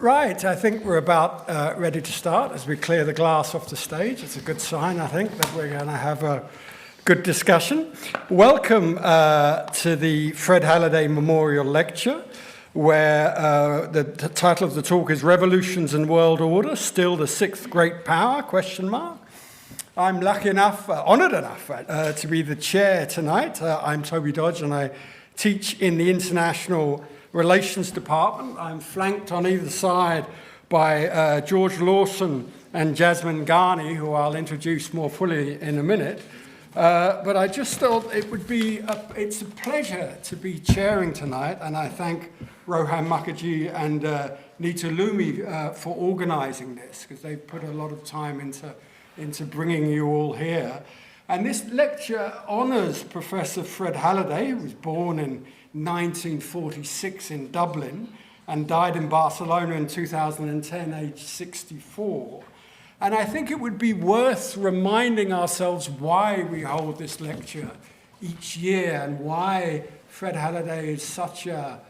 Right, I think we're about ready to start as we clear the glass off the stage. It's a good sign, I think, that we're going to have a good discussion. Welcome to the Fred Halliday Memorial Lecture, where the title of the talk is Revolutions and World Order, Still the Sixth Great Power, ? I'm lucky enough, honoured enough, to be the chair tonight. I'm Toby and I teach in the International Relations Department. I'm flanked on either side by George Lawson and Jasmine Gani, who I'll introduce more fully in a minute. But I just thought it's a pleasure to be chairing tonight, and I thank Rohan Mukherjee and Nita Lumi for organising this, because they've put a lot of time into bringing you all here. And this lecture honours Professor Fred Halliday, who was born in 1946 in Dublin and died in Barcelona in 2010, aged 64. And I think it would be worth reminding ourselves why we hold this lecture each year and why Fred Halliday is such a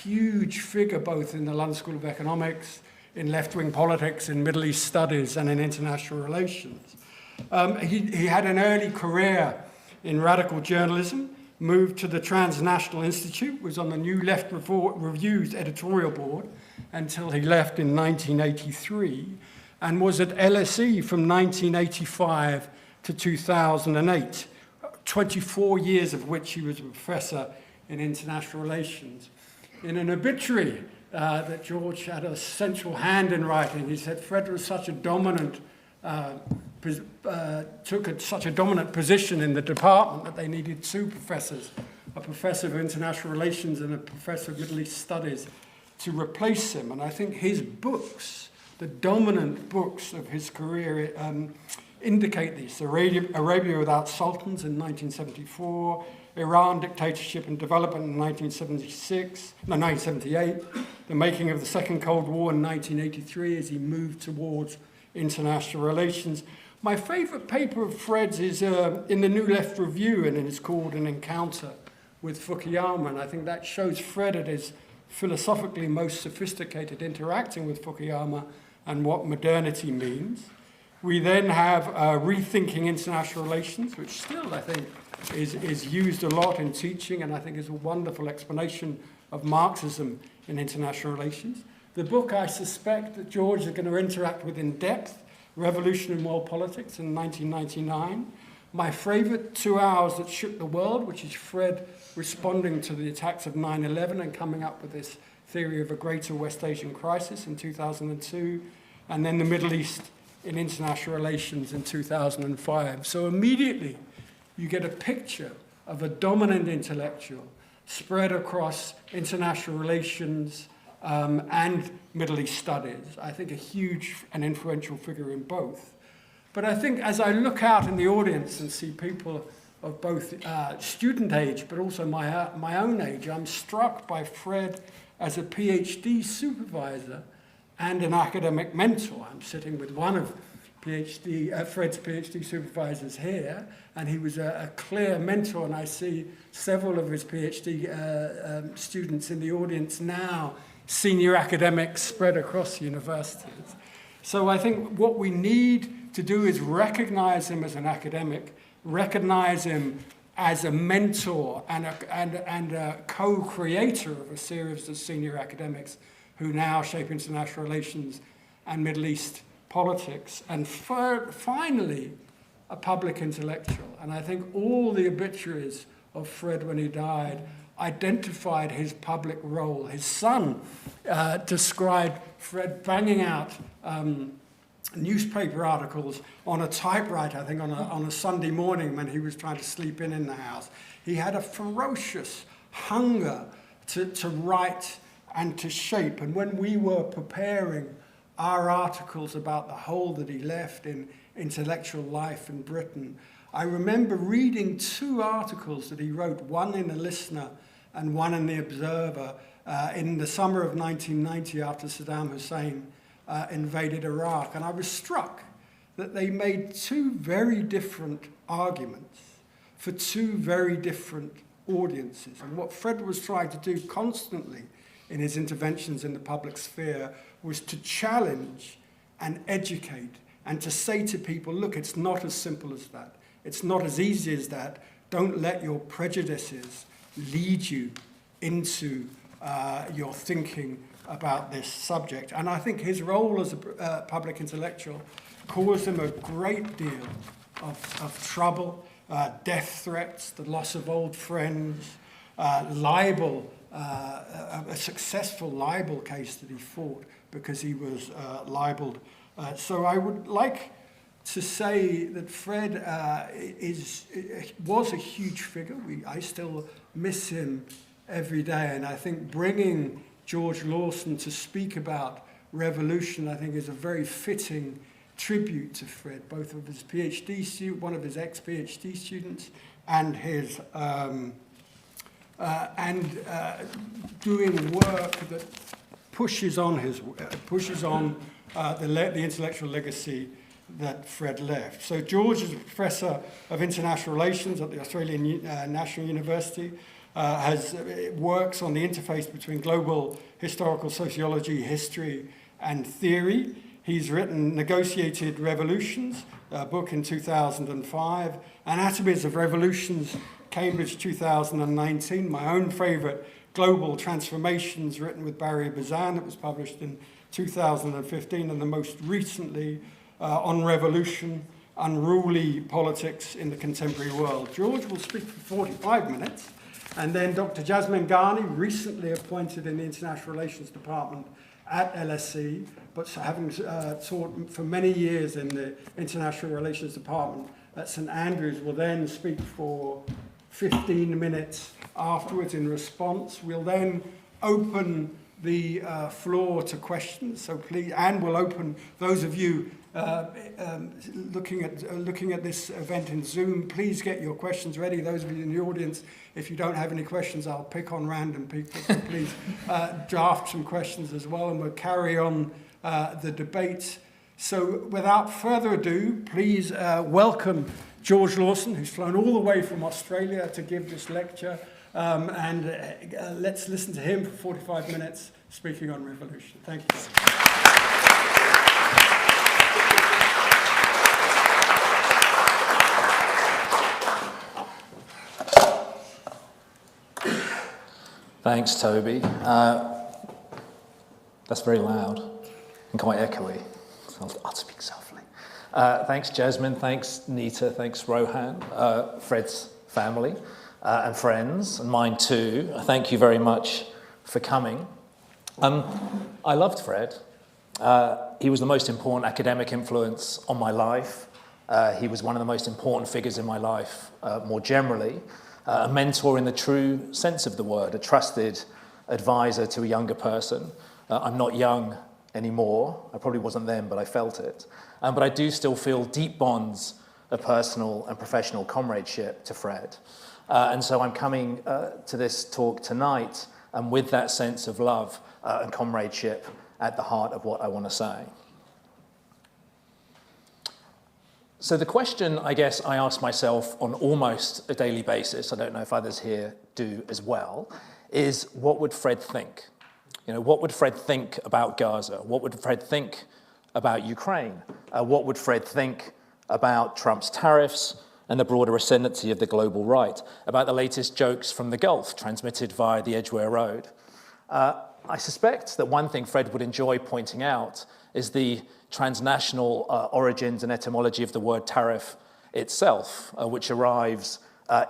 huge figure both in the London School of Economics, in left-wing politics, in Middle East studies, and in international relations. He had an early career in radical journalism, moved to the Transnational Institute, was on the New Left Review's editorial board until he left in 1983, and was at LSE from 1985 to 2008, 24 years of which he was a professor in international relations. In an obituary that George had a central hand in writing, he said Fred was such a dominant took such a dominant position in the department that they needed two professors, a professor of international relations and a professor of Middle East studies, to replace him. And I think his books, the dominant books of his career, indicate this. Arabia Without Sultans in 1974, Iran, Dictatorship and Development in 1978, The Making of the Second Cold War in 1983 as he moved towards international relations. My favourite paper of Fred's is in the New Left Review, and it is called An Encounter with Fukuyama, and I think that shows Fred at his philosophically most sophisticated, interacting with Fukuyama and what modernity means. We then have Rethinking International Relations, which still, I think, is used a lot in teaching, and I think is a wonderful explanation of Marxism in international relations. The book I suspect that George is going to interact with in depth, Revolution and World Politics in 1999. My favourite 2 hours that shook the world, which is Fred responding to the attacks of 9/11 and coming up with this theory of a greater West Asian crisis in 2002. And then the Middle East in international relations in 2005. So immediately you get a picture of a dominant intellectual spread across international relations, and Middle East studies. I think a huge and influential figure in both. But I think as I look out in the audience and see people of both student age, but also my own age, I'm struck by Fred as a PhD supervisor and an academic mentor. I'm sitting with one of Fred's PhD supervisors here, and he was a clear mentor, and I see several of his PhD students in the audience now, senior academics spread across universities. So I think what we need to do is recognize him as an academic, recognize him as a mentor and a co-creator of a series of senior academics who now shape international relations and Middle East politics, and finally, a public intellectual. And I think all the obituaries of Fred when he died identified his public role. His son described Fred banging out newspaper articles on a typewriter, I think on a Sunday morning when he was trying to sleep in the house. He had a ferocious hunger to write and to shape. And when we were preparing our articles about the hole that he left in intellectual life in Britain, I remember reading two articles that he wrote, one in The Listener and one in The Observer, in the summer of 1990 after Saddam Hussein invaded Iraq. And I was struck that they made two very different arguments for two very different audiences. And what Fred was trying to do constantly in his interventions in the public sphere was to challenge and educate and to say to people, look, it's not as simple as that. It's not as easy as that. Don't let your prejudices lead you into your thinking about this subject. And I think his role as a public intellectual caused him a great deal of trouble, death threats, the loss of old friends, libel, a successful libel case that he fought because he was libeled. So I would like to say that Fred was a huge figure. I still miss him every day, and I think bringing George Lawson to speak about revolution, I think, is a very fitting tribute to Fred, both of his PhD student, one of his ex-PhD students, and his doing work that pushes on the intellectual legacy that Fred left. So George is a professor of international relations at the Australian National University, works on the interface between global historical sociology, history, and theory. He's written Negotiated Revolutions, a book in 2005, Anatomies of Revolutions, Cambridge 2019, my own favourite, Global Transformations, written with Barry Bazan, that was published in 2015, and the most recently on revolution, unruly politics in the contemporary world. George will speak for 45 minutes, and then Dr. Jasmine Gani, recently appointed in the International Relations Department at LSE, but having taught for many years in the International Relations Department at St Andrews, will then speak for 15 minutes afterwards in response. We'll then open the floor to questions, so please, and we'll open those of you looking at this event in Zoom, please get your questions ready. Those of you in the audience, if you don't have any questions, I'll pick on random people, so please draft some questions as well, and we'll carry on the debate. So without further ado, please welcome George Lawson, who's flown all the way from Australia to give this lecture. Let's listen to him for 45 minutes speaking on revolution. Thank you. Thanks, Toby. That's very loud and quite echoey, so I'll speak softly. Thanks, Jasmine. Thanks, Nita. Thanks, Rohan, Fred's family. And friends, and mine too. Thank you very much for coming. I loved Fred. He was the most important academic influence on my life. He was one of the most important figures in my life more generally. A mentor in the true sense of the word, a trusted advisor to a younger person. I'm not young anymore. I probably wasn't then, but I felt it. But I do still feel deep bonds of personal and professional comradeship to Fred. And so I'm coming to this talk tonight with that sense of love and comradeship at the heart of what I want to say. So the question, I guess, I ask myself on almost a daily basis, I don't know if others here do as well, is what would Fred think? You know, what would Fred think about Gaza? What would Fred think about Ukraine? What would Fred think about Trump's tariffs and the broader ascendancy of the global right, about the latest jokes from the Gulf transmitted via the Edgware Road? I suspect that one thing Fred would enjoy pointing out is the transnational origins and etymology of the word tariff itself, which arrives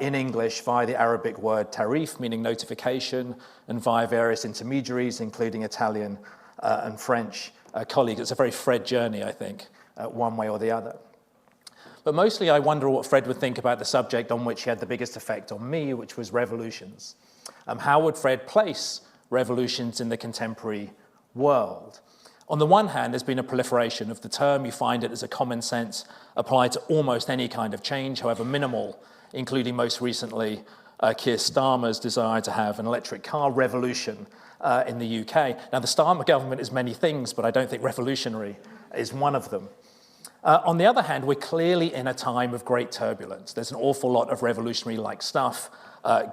in English via the Arabic word tarif, meaning notification, and via various intermediaries, including Italian and French colleagues. It's a very Fred journey, I think, one way or the other. But mostly I wonder what Fred would think about the subject on which he had the biggest effect on me, which was revolutions. How would Fred place revolutions in the contemporary world? On the one hand, there's been a proliferation of the term. You find it as a common sense applied to almost any kind of change, however minimal, including most recently Keir Starmer's desire to have an electric car revolution in the UK. Now, the Starmer government is many things, but I don't think revolutionary is one of them. On the other hand, we're clearly in a time of great turbulence. There's an awful lot of revolutionary-like stuff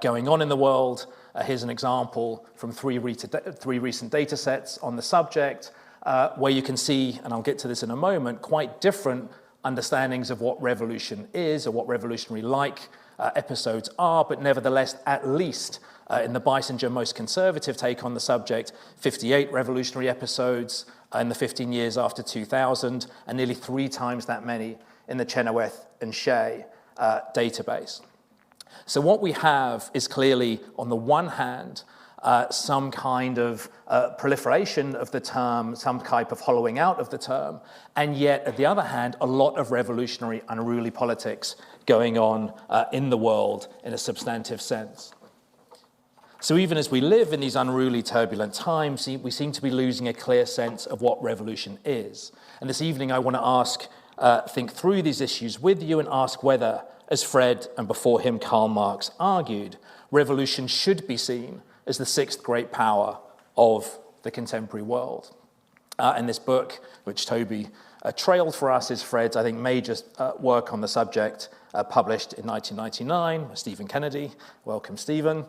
going on in the world. Here's an example from three recent data sets on the subject. where you can see, and I'll get to this in a moment, quite different understandings of what revolution is or what revolutionary-like episodes are, but nevertheless, at least in the Bissinger most conservative take on the subject, 58 revolutionary episodes in the 15 years after 2000, and nearly 3 times that many in the Chenoweth and Shea database. So what we have is clearly, on the one hand, some kind of proliferation of the term, some type of hollowing out of the term, and yet, at the other hand, a lot of revolutionary, unruly politics going on in the world in a substantive sense. So even as we live in these unruly, turbulent times, we seem to be losing a clear sense of what revolution is. And this evening I want to think through these issues with you and ask whether, as Fred and before him Karl Marx argued, revolution should be seen as the 6th great power of the contemporary world. And this book, which Toby trailed for us, is Fred's, I think, major work on the subject, published in 1999 by Stephen Kennedy. Welcome, Stephen.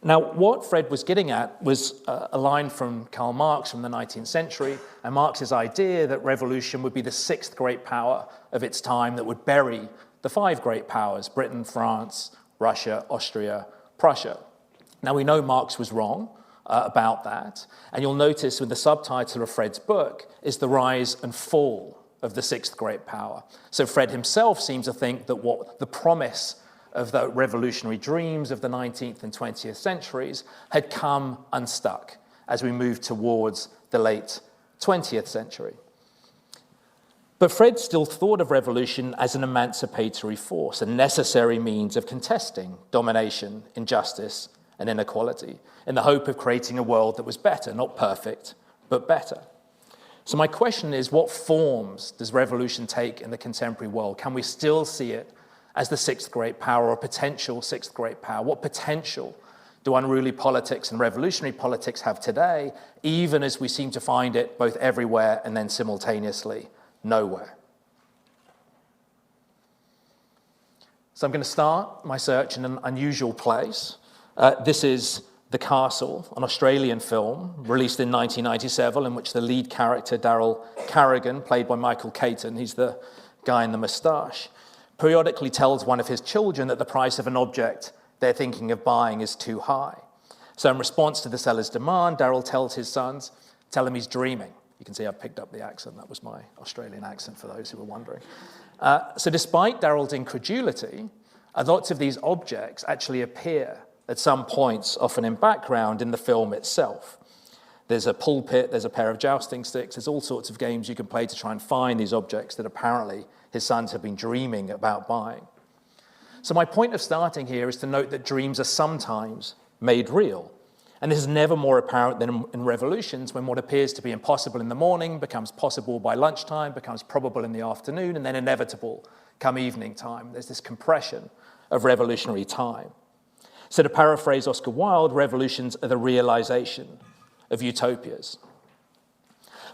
Now, what Fred was getting at was a line from Karl Marx from the 19th century, and Marx's idea that revolution would be the 6th great power of its time that would bury the 5 great powers, Britain, France, Russia, Austria, Prussia. Now, we know Marx was wrong about that, and you'll notice with the subtitle of Fred's book is The Rise and Fall of the 6th great power. So Fred himself seems to think that what the promise of the revolutionary dreams of the 19th and 20th centuries had come unstuck as we moved towards the late 20th century. But Fred still thought of revolution as an emancipatory force, a necessary means of contesting domination, injustice, and inequality, in the hope of creating a world that was better, not perfect, but better. So my question is, what forms does revolution take in the contemporary world? Can we still see it as the 6th great power or potential 6th great power? What potential do unruly politics and revolutionary politics have today, even as we seem to find it both everywhere and then simultaneously nowhere? So I'm going to start my search in an unusual place. This is The Castle, an Australian film released in 1997 in which the lead character, Daryl Carrigan, played by Michael Caton, he's the guy in the moustache, periodically tells one of his children that the price of an object they're thinking of buying is too high. So in response to the seller's demand, Daryl tells his sons, tell him he's dreaming. You can see I've picked up the accent. That was my Australian accent for those who were wondering. So despite Daryl's incredulity, lots of these objects actually appear at some points, often in background, in the film itself. There's a pulpit, there's a pair of jousting sticks, there's all sorts of games you can play to try and find these objects that apparently his sons have been dreaming about buying. So my point of starting here is to note that dreams are sometimes made real. And this is never more apparent than in revolutions, when what appears to be impossible in the morning becomes possible by lunchtime, becomes probable in the afternoon, and then inevitable come evening time. There's this compression of revolutionary time. So to paraphrase Oscar Wilde, revolutions are the realization of utopias.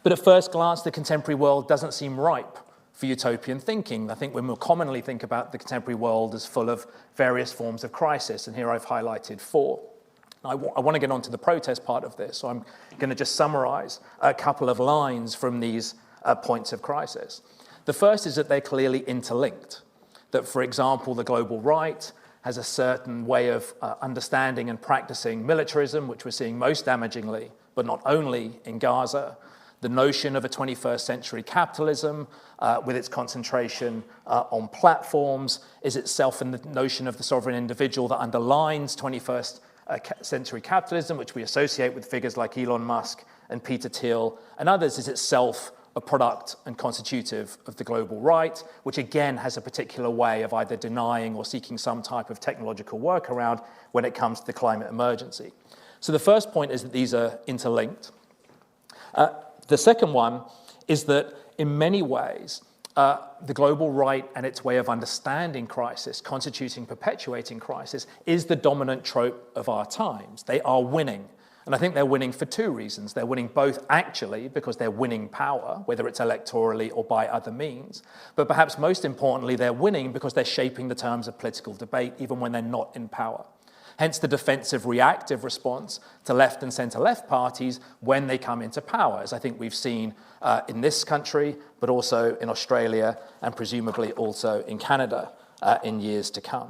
But at first glance, the contemporary world doesn't seem ripe for utopian thinking. I think we more commonly think about the contemporary world as full of various forms of crisis, and here I've highlighted 4. I want to get on to the protest part of this, so I'm going to just summarize a couple of lines from these points of crisis. The first is that they're clearly interlinked, that, for example, the global right has a certain way of understanding and practicing militarism, which we're seeing most damagingly, but not only in Gaza. The notion of a 21st century capitalism with its concentration on platforms is itself in the notion of the sovereign individual that underlines 21st century capitalism, which we associate with figures like Elon Musk and Peter Thiel and others, is itself a product and constitutive of the global right, which again has a particular way of either denying or seeking some type of technological workaround when it comes to the climate emergency. So the first point is that these are interlinked. The second one is that in many ways, the global right and its way of understanding crisis, constituting, perpetuating crisis, is the dominant trope of our times. They are winning. And I think they're winning for 2 reasons. They're winning both actually because they're winning power, whether it's electorally or by other means. But perhaps most importantly, they're winning because they're shaping the terms of political debate even when they're not in power. Hence the defensive reactive response to left and centre-left parties when they come into power, as I think we've seen in this country, but also in Australia and presumably also in Canada in years to come.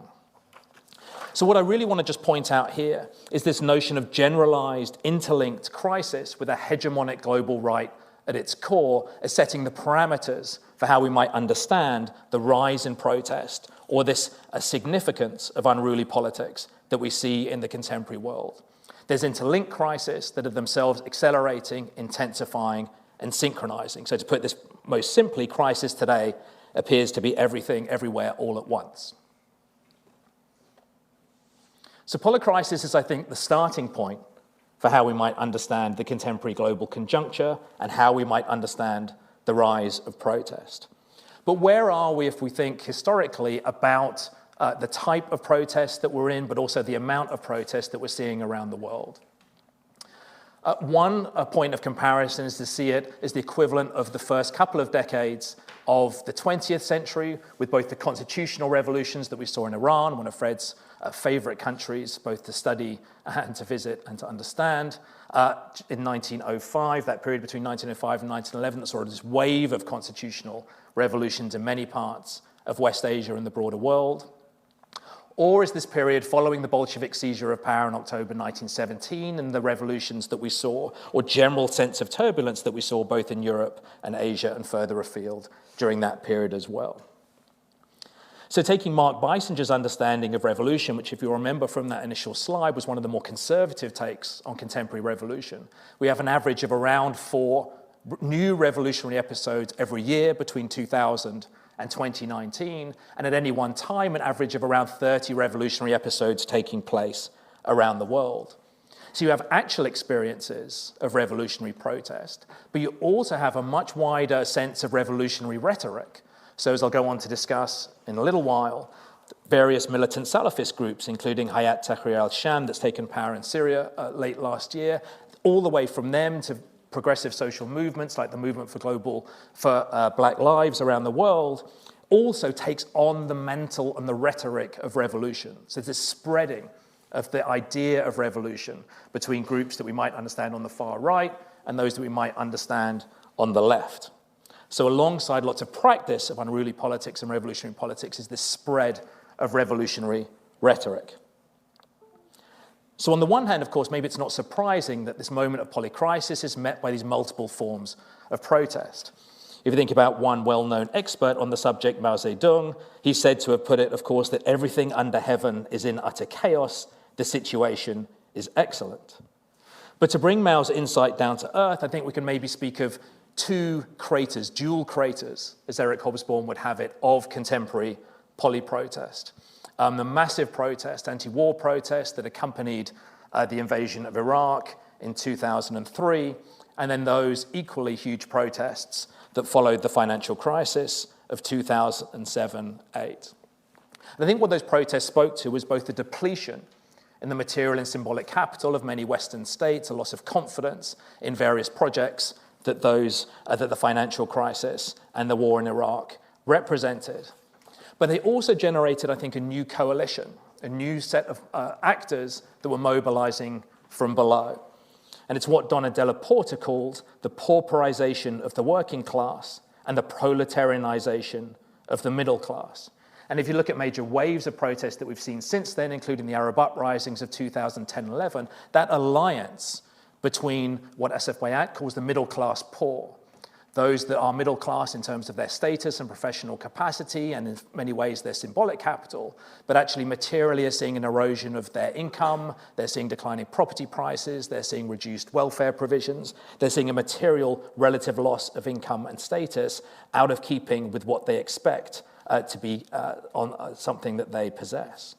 So what I really want to just point out here is this notion of generalized, interlinked crisis with a hegemonic global right at its core as setting the parameters for how we might understand the rise in protest or this significance of unruly politics that we see in the contemporary world. There's interlinked crises that are themselves accelerating, intensifying, and synchronizing. So to put this most simply, crisis today appears to be everything, everywhere, all at once. So Polycrises is, I think, the starting point for how we might understand the contemporary global conjuncture and how we might understand the rise of protest. But where are we if we think historically about the type of protest that we're in, but also the amount of protest that we're seeing around the world? One point of comparison is to see it as the equivalent of the first couple of decades of the 20th century, with both the constitutional revolutions that we saw in Iran, one of Fred's favorite countries, both to study and to visit and to understand. In 1905, that period between 1905 and 1911, that saw this wave of constitutional revolutions in many parts of West Asia and the broader world. Or is this period following the Bolshevik seizure of power in October 1917 and the revolutions that we saw, or general sense of turbulence that we saw both in Europe and Asia and further afield during that period as well? So taking Mark Bissinger's understanding of revolution, which if you remember from that initial slide was one of the more conservative takes on contemporary revolution, we have an average of around 4 new revolutionary episodes every year between 2000 and 2019, and at any one time an average of around 30 revolutionary episodes taking place around the world. So you have actual experiences of revolutionary protest, but you also have a much wider sense of revolutionary rhetoric. So as I'll go on to discuss in a little while, various militant Salafist groups, including Hayat Tahrir al-Sham that's taken power in Syria late last year, all the way from them to progressive social movements like the movement for Black Lives around the world, also takes on the mantle and the rhetoric of revolution. So there's this spreading of the idea of revolution between groups that we might understand on the far right and those that we might understand on the left. So alongside lots of practice of unruly politics and revolutionary politics is this spread of revolutionary rhetoric. So on the one hand, of course, maybe it's not surprising that this moment of polycrisis is met by these multiple forms of protest. If you think about one well-known expert on the subject, Mao Zedong, he's said to have put it, of course, that everything under heaven is in utter chaos, the situation is excellent. But to bring Mao's insight down to earth, I think we can maybe speak of 2 craters, dual craters, as Eric Hobsbawm would have it, of contemporary polyprotest. The massive protest, anti-war protest that accompanied the invasion of Iraq in 2003, and then those equally huge protests that followed the financial crisis of 2007-8. I think what those protests spoke to was both the depletion in the material and symbolic capital of many Western states, a loss of confidence in various projects that the financial crisis and the war in Iraq represented. But they also generated, I think, a new coalition, a new set of actors that were mobilizing from below. And it's what Donna Della Porta called the pauperization of the working class and the proletarianization of the middle class. And if you look at major waves of protest that we've seen since then, including the Arab uprisings of 2010-11, that alliance between what Asif Bayat calls the middle class poor, those that are middle class in terms of their status and professional capacity and in many ways their symbolic capital, but actually materially are seeing an erosion of their income, they're seeing declining property prices, they're seeing reduced welfare provisions, they're seeing a material relative loss of income and status out of keeping with what they expect to be on something that they possess.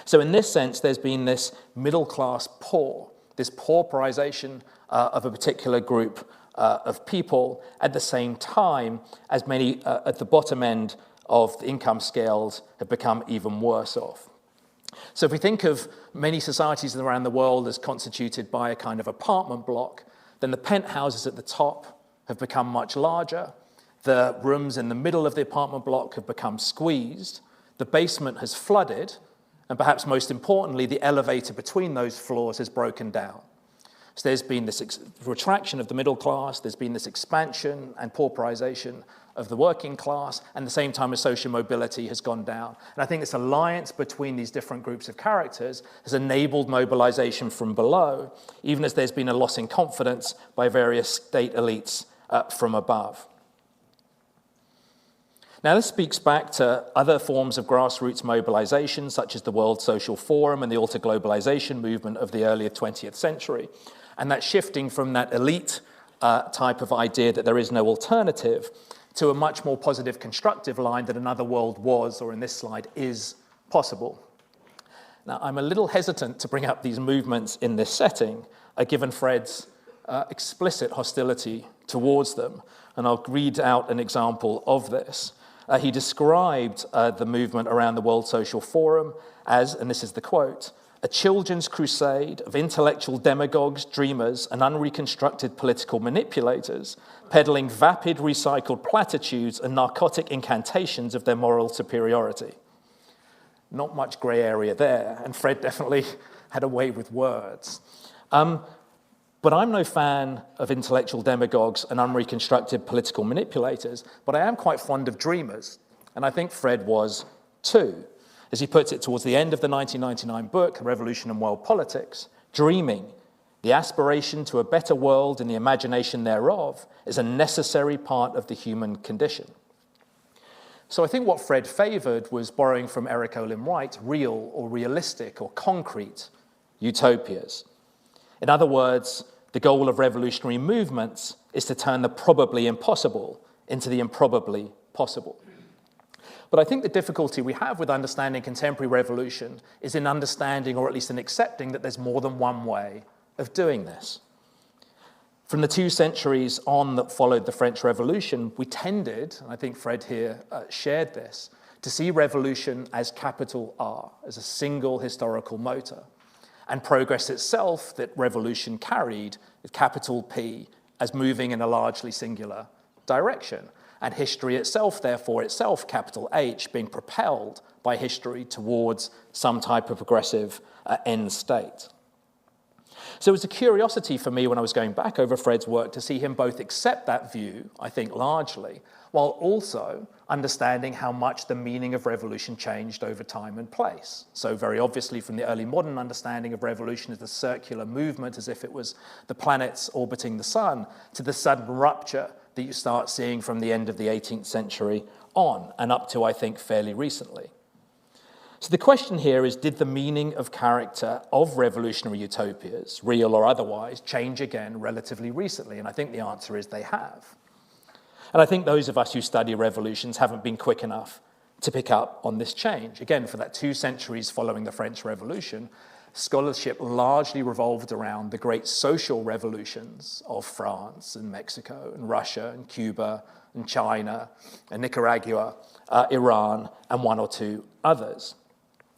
So in this sense, there's been this middle class poor, this pauperization of a particular group of people at the same time as many at the bottom end of the income scales have become even worse off. So if we think of many societies around the world as constituted by a kind of apartment block, then the penthouses at the top have become much larger, the rooms in the middle of the apartment block have become squeezed, the basement has flooded, And perhaps most importantly, the elevator between those floors has broken down. So there's been this retraction of the middle class, there's been this expansion and pauperization of the working class, and at the same time as social mobility has gone down. And I think this alliance between these different groups of characters has enabled mobilization from below, even as there's been a loss in confidence by various state elites from above. Now, this speaks back to other forms of grassroots mobilization, such as the World Social Forum and the alter-globalization movement of the earlier 20th century. And that shifting from that elite type of idea that there is no alternative to a much more positive, constructive line that another world was, or in this slide, is possible. Now, I'm a little hesitant to bring up these movements in this setting, given Fred's explicit hostility towards them. And I'll read out an example of this. He described the movement around the World Social Forum as, and this is the quote, "a children's crusade of intellectual demagogues, dreamers, and unreconstructed political manipulators, peddling vapid recycled platitudes and narcotic incantations of their moral superiority." Not much grey area there, and Fred definitely had a way with words. But I'm no fan of intellectual demagogues and unreconstructed political manipulators, but I am quite fond of dreamers, and I think Fred was too. As he puts it towards the end of the 1999 book, Revolution and World Politics, dreaming, the aspiration to a better world and the imagination thereof, is a necessary part of the human condition. So I think what Fred favored was borrowing from Eric Olin Wright, real or realistic or concrete utopias. In other words, the goal of revolutionary movements is to turn the probably impossible into the improbably possible. But I think the difficulty we have with understanding contemporary revolution is in understanding, or at least in accepting, that there's more than one way of doing this. From the 2 centuries on that followed the French Revolution, we tended, and I think Fred here shared this, to see revolution as capital R, as a single historical motor, and progress itself that revolution carried with capital P as moving in a largely singular direction. And history itself, therefore, capital H, being propelled by history towards some type of progressive end state. So it was a curiosity for me when I was going back over Fred's work to see him both accept that view, I think largely, while also understanding how much the meaning of revolution changed over time and place. So very obviously from the early modern understanding of revolution as the circular movement, as if it was the planets orbiting the sun, to the sudden rupture that you start seeing from the end of the 18th century on, and up to, I think, fairly recently. So the question here is, did the meaning of character of revolutionary utopias, real or otherwise, change again relatively recently? And I think the answer is they have. And I think those of us who study revolutions haven't been quick enough to pick up on this change. Again, for that 2 centuries following the French Revolution, scholarship largely revolved around the great social revolutions of France and Mexico and Russia and Cuba and China and Nicaragua, Iran, and 1 or 2 others.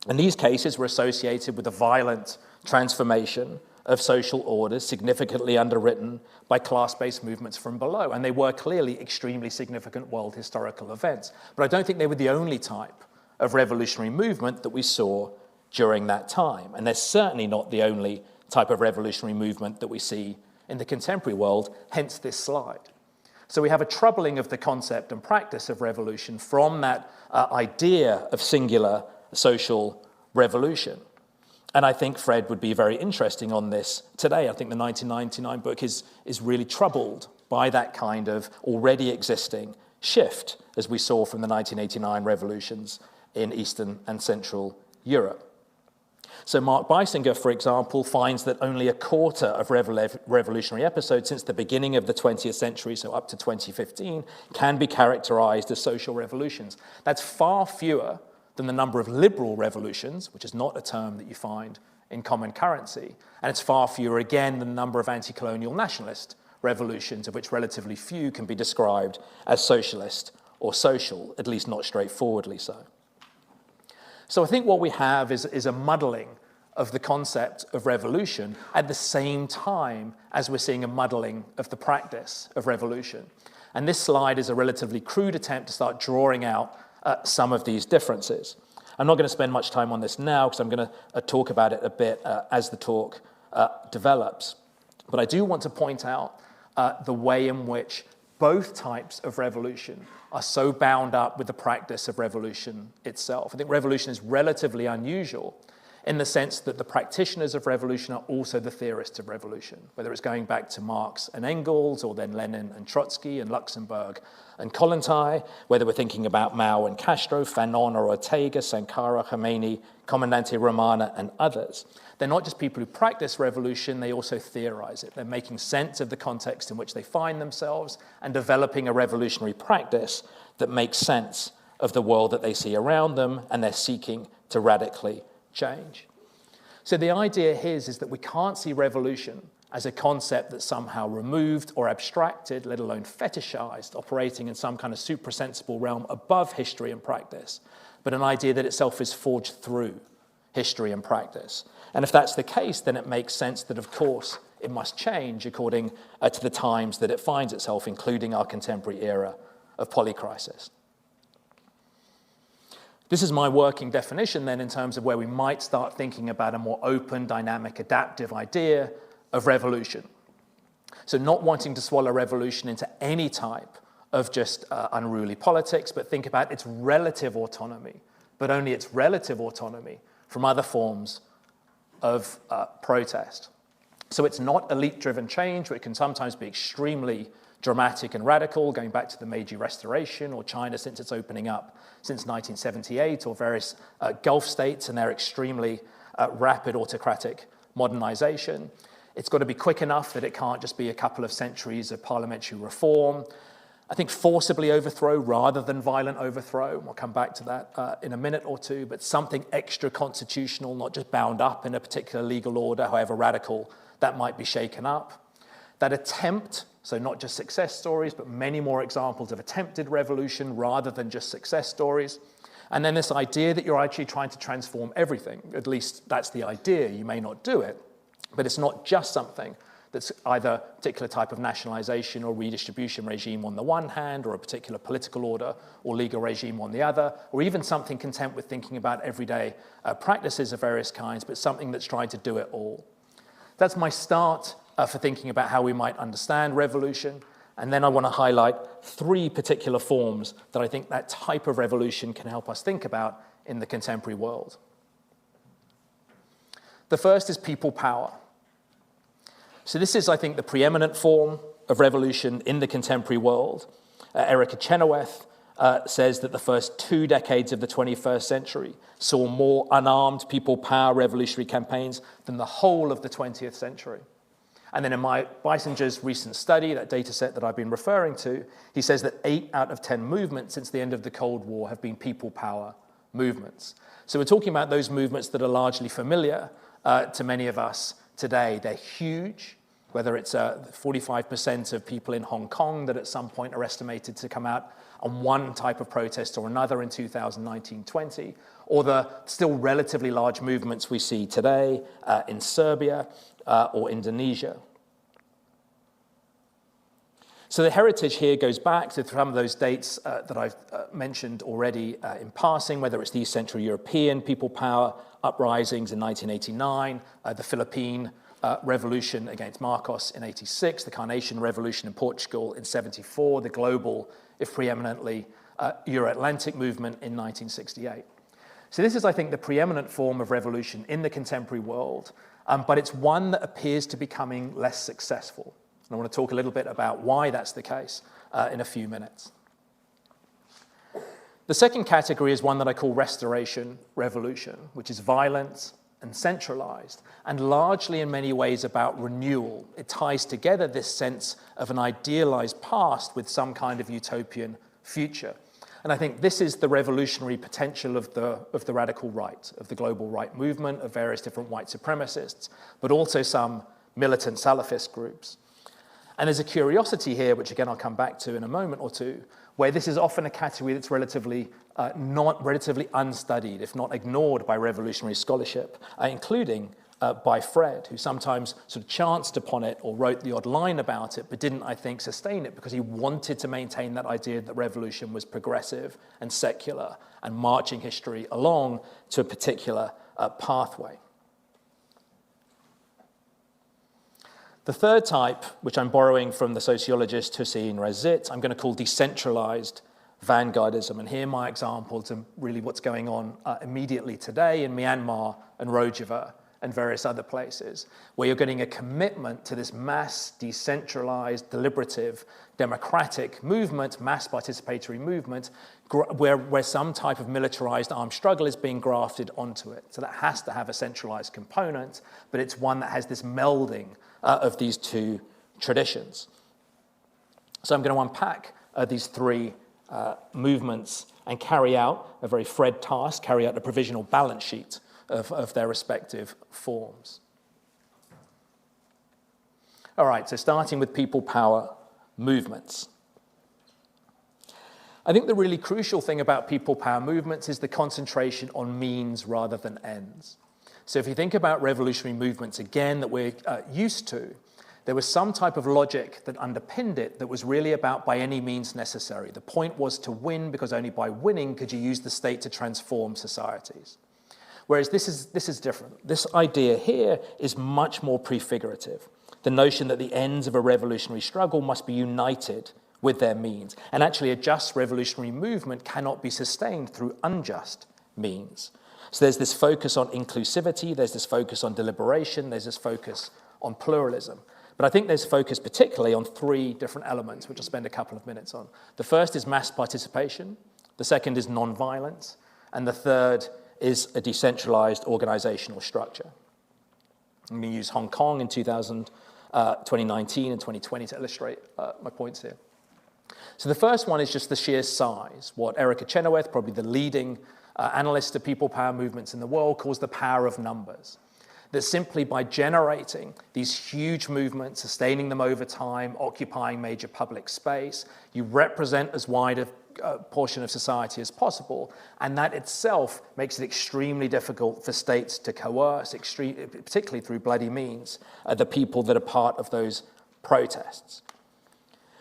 And these cases were associated with a violent transformation of social orders significantly underwritten by class-based movements from below. And they were clearly extremely significant world historical events. But I don't think they were the only type of revolutionary movement that we saw during that time. And they're certainly not the only type of revolutionary movement that we see in the contemporary world, hence this slide. So we have a troubling of the concept and practice of revolution from that idea of singular social revolution. And I think Fred would be very interesting on this today. I think the 1999 book is really troubled by that kind of already existing shift, as we saw from the 1989 revolutions in Eastern and Central Europe. So Mark Beisinger, for example, finds that only a quarter of revolutionary episodes since the beginning of the 20th century, so up to 2015, can be characterized as social revolutions. That's far fewer than the number of liberal revolutions, which is not a term that you find in common currency, and it's far fewer again than the number of anti-colonial nationalist revolutions, of which relatively few can be described as socialist or social, at least not straightforwardly so. So I think what we have is a muddling of the concept of revolution at the same time as we're seeing a muddling of the practice of revolution. And this slide is a relatively crude attempt to start drawing out some of these differences. I'm not going to spend much time on this now because I'm going to talk about it a bit as the talk develops. But I do want to point out the way in which both types of revolution are so bound up with the practice of revolution itself. I think revolution is relatively unusual in the sense that the practitioners of revolution are also the theorists of revolution, whether it's going back to Marx and Engels, or then Lenin and Trotsky and Luxemburg and Kollontai, whether we're thinking about Mao and Castro, Fanon or Ortega, Sankara, Khomeini, Comandante Romana, and others. They're not just people who practice revolution, they also theorize it. They're making sense of the context in which they find themselves and developing a revolutionary practice that makes sense of the world that they see around them, and they're seeking to radically change. So the idea here is that we can't see revolution as a concept that's somehow removed or abstracted, let alone fetishized, operating in some kind of suprasensible realm above history and practice, but an idea that itself is forged through history and practice. And if that's the case, then it makes sense that, of course, it must change according to the times that it finds itself, including our contemporary era of polycrisis. This is my working definition then in terms of where we might start thinking about a more open, dynamic, adaptive idea of revolution. So not wanting to swallow revolution into any type of just unruly politics, but think about its relative autonomy, but only its relative autonomy from other forms of protest. So it's not elite-driven change, which can sometimes be extremely dramatic and radical, going back to the Meiji Restoration or China since its opening up since 1978, or various Gulf states and their extremely rapid autocratic modernization. It's got to be quick enough that it can't just be a couple of centuries of parliamentary reform. I think forcibly overthrow rather than violent overthrow. We'll come back to that in a minute or two, but something extra constitutional, not just bound up in a particular legal order, however radical that might be shaken up. That attempt, so not just success stories, but many more examples of attempted revolution rather than just success stories. And then this idea that you're actually trying to transform everything. At least that's the idea. You may not do it, but it's not just something that's either a particular type of nationalization or redistribution regime on the one hand, or a particular political order or legal regime on the other, or even something content with thinking about everyday practices of various kinds, but something that's trying to do it all. That's my start for thinking about how we might understand revolution. And then I want to highlight three particular forms that I think that type of revolution can help us think about in the contemporary world. The first is people power. So this is, I think, the preeminent form of revolution in the contemporary world. Erica Chenoweth says that the first 2 decades of the 21st century saw more unarmed people power revolutionary campaigns than the whole of the 20th century. And then in Bissinger's recent study, that data set that I've been referring to, he says that 8 out of 10 movements since the end of the Cold War have been people power movements. So we're talking about those movements that are largely familiar to many of us today. They're huge, whether it's 45% of people in Hong Kong that at some point are estimated to come out on one type of protest or another in 2019-20, or the still relatively large movements we see today in Serbia or Indonesia. So the heritage here goes back to some of those dates that I've mentioned already in passing, whether it's the East Central European people power uprisings in 1989, the Philippine revolution against Marcos in 86, the Carnation Revolution in Portugal in 74, the global, if preeminently, Euro-Atlantic movement in 1968. So this is, I think, the preeminent form of revolution in the contemporary world, but it's one that appears to be becoming less successful. And I want to talk a little bit about why that's the case in a few minutes. The second category is one that I call restoration revolution, which is violent and centralized, and largely in many ways about renewal. It ties together this sense of an idealized past with some kind of utopian future. And I think this is the revolutionary potential of the radical right, of the global right movement, of various different white supremacists, but also some militant Salafist groups. And there's a curiosity here, which again I'll come back to in a moment or two, where this is often a category that's relatively unstudied, if not ignored by revolutionary scholarship, including by Fred, who sometimes sort of chanced upon it or wrote the odd line about it, but didn't, I think, sustain it because he wanted to maintain that idea that revolution was progressive and secular and marching history along to a particular pathway. The third type, which I'm borrowing from the sociologist Hussein Razit, I'm going to call decentralized vanguardism. And here my examples are really what's going on immediately today in Myanmar and Rojava and various other places, where you're getting a commitment to this mass, decentralized, deliberative, democratic movement, mass participatory movement, where some type of militarized armed struggle is being grafted onto it. So that has to have a centralized component, but it's one that has this melding of these two traditions. So I'm going to unpack these three movements and carry out a very Fred task, carry out a provisional balance sheet of their respective forms. All right, so starting with people power movements. I think the really crucial thing about people power movements is the concentration on means rather than ends. So if you think about revolutionary movements, again, that we're used to, there was some type of logic that underpinned it that was really about by any means necessary. The point was to win, because only by winning could you use the state to transform societies. Whereas this is different. This idea here is much more prefigurative. The notion that the ends of a revolutionary struggle must be united with their means. And actually a just revolutionary movement cannot be sustained through unjust means. So there's this focus on inclusivity, there's this focus on deliberation, there's this focus on pluralism. But I think there's focus particularly on three different elements, which I'll spend a couple of minutes on. The first is mass participation, the second is non-violence, and the third is a decentralized organizational structure. I'm going to use Hong Kong in 2019 and 2020 to illustrate my points here. So the first one is just the sheer size, what Erica Chenoweth, probably the leading analyst of people power movements in the world, calls the power of numbers. That simply by generating these huge movements, sustaining them over time, occupying major public space, you represent as wide a portion of society as possible, and that itself makes it extremely difficult for states to coerce, particularly through bloody means, the people that are part of those protests.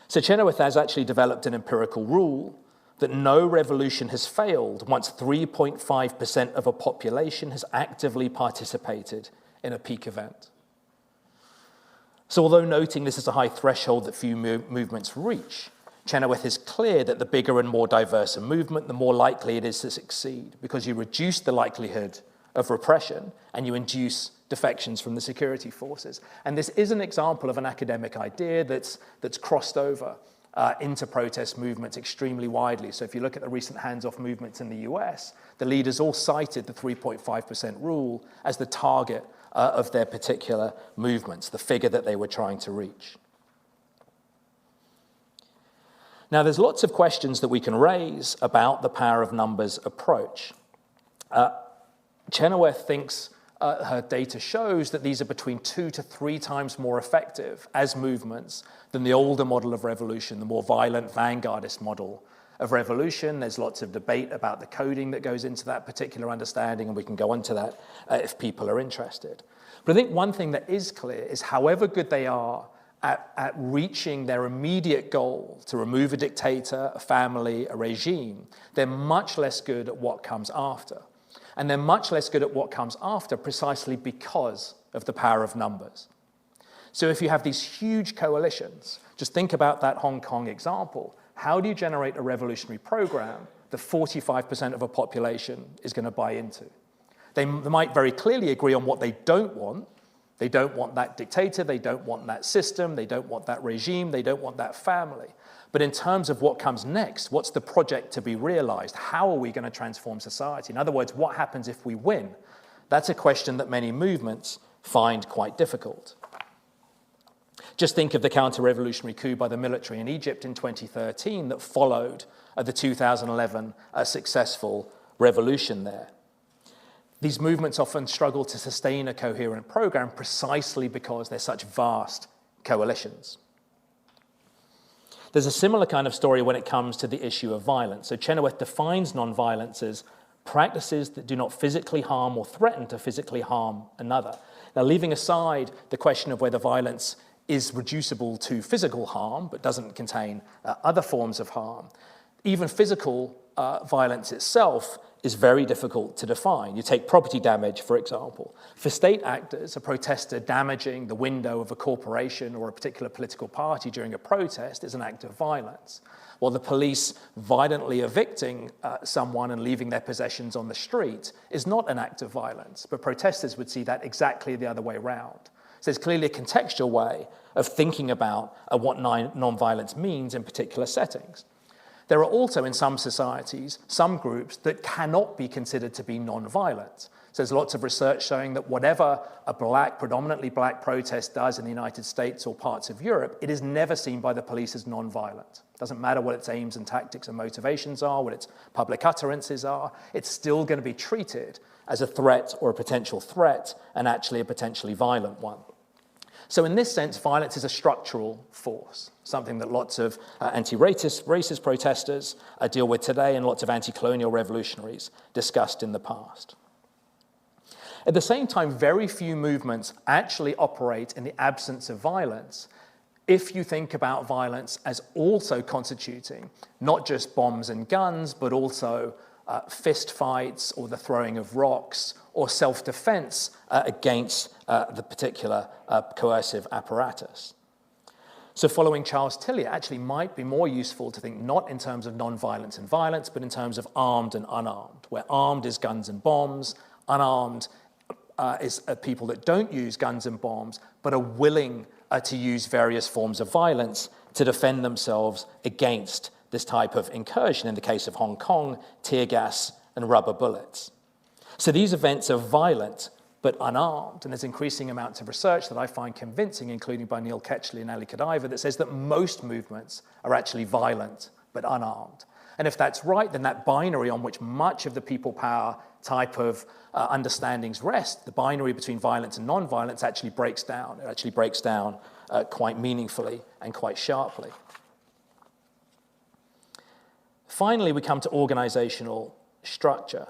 So Chenoweth has actually developed an empirical rule that no revolution has failed once 3.5% of a population has actively participated in a peak event. So although noting this is a high threshold that few movements reach, Chenoweth is clear that the bigger and more diverse a movement, the more likely it is to succeed, because you reduce the likelihood of repression and you induce defections from the security forces. And this is an example of an academic idea that's crossed over into protest movements extremely widely. So if you look at the recent hands-off movements in the US, the leaders all cited the 3.5% rule as the target of their particular movements, the figure that they were trying to reach. Now, there's lots of questions that we can raise about the power of numbers approach. Chenoweth thinks her data shows that these are between 2 to 3 times more effective as movements than the older model of revolution, the more violent vanguardist model of revolution. There's lots of debate about the coding that goes into that particular understanding, and we can go into that if people are interested. But I think one thing that is clear is however good they are at reaching their immediate goal to remove a dictator, a family, a regime, they're much less good at what comes after. And they're much less good at what comes after precisely because of the power of numbers. So if you have these huge coalitions, just think about that Hong Kong example. How do you generate a revolutionary program that 45% of a population is going to buy into? They might very clearly agree on what they don't want. They don't want that dictator, they don't want that system, they don't want that regime, they don't want that family. But in terms of what comes next, what's the project to be realized? How are we going to transform society? In other words, what happens if we win? That's a question that many movements find quite difficult. Just think of the counter-revolutionary coup by the military in Egypt in 2013 that followed the 2011 successful revolution there. These movements often struggle to sustain a coherent program precisely because they're such vast coalitions. There's a similar kind of story when it comes to the issue of violence. So Chenoweth defines non-violence as practices that do not physically harm or threaten to physically harm another. Now, leaving aside the question of whether violence is reducible to physical harm but doesn't contain other forms of harm, even physical violence itself is very difficult to define. You take property damage, for example. For state actors, a protester damaging the window of a corporation or a particular political party during a protest is an act of violence, while the police violently evicting someone and leaving their possessions on the street is not an act of violence, but protesters would see that exactly the other way around. So there's clearly a contextual way of thinking about what non-violence means in particular settings. There are also, in some societies, some groups that cannot be considered to be non-violent. So there's lots of research showing that whatever a predominantly black protest does in the United States or parts of Europe, it is never seen by the police as non-violent. It doesn't matter what its aims and tactics and motivations are, what its public utterances are, it's still going to be treated as a threat or a potential threat, and actually a potentially violent one. So in this sense, violence is a structural force, something that lots of anti-racist protesters deal with today and lots of anti-colonial revolutionaries discussed in the past. At the same time, very few movements actually operate in the absence of violence if you think about violence as also constituting not just bombs and guns, but also fist fights or the throwing of rocks or self-defense against the particular coercive apparatus. So following Charles Tilly, it actually might be more useful to think not in terms of non-violence and violence, but in terms of armed and unarmed, where armed is guns and bombs, unarmed is people that don't use guns and bombs, but are willing to use various forms of violence to defend themselves against this type of incursion, in the case of Hong Kong, tear gas and rubber bullets. So these events are violent but unarmed, and there's increasing amounts of research that I find convincing, including by Neil Ketchley and Ali Kadiva, that says that most movements are actually violent but unarmed. And if that's right, then that binary on which much of the people power type of understandings rest, the binary between violence and non-violence, actually breaks down. It actually breaks down quite meaningfully and quite sharply. Finally, we come to organizational structure.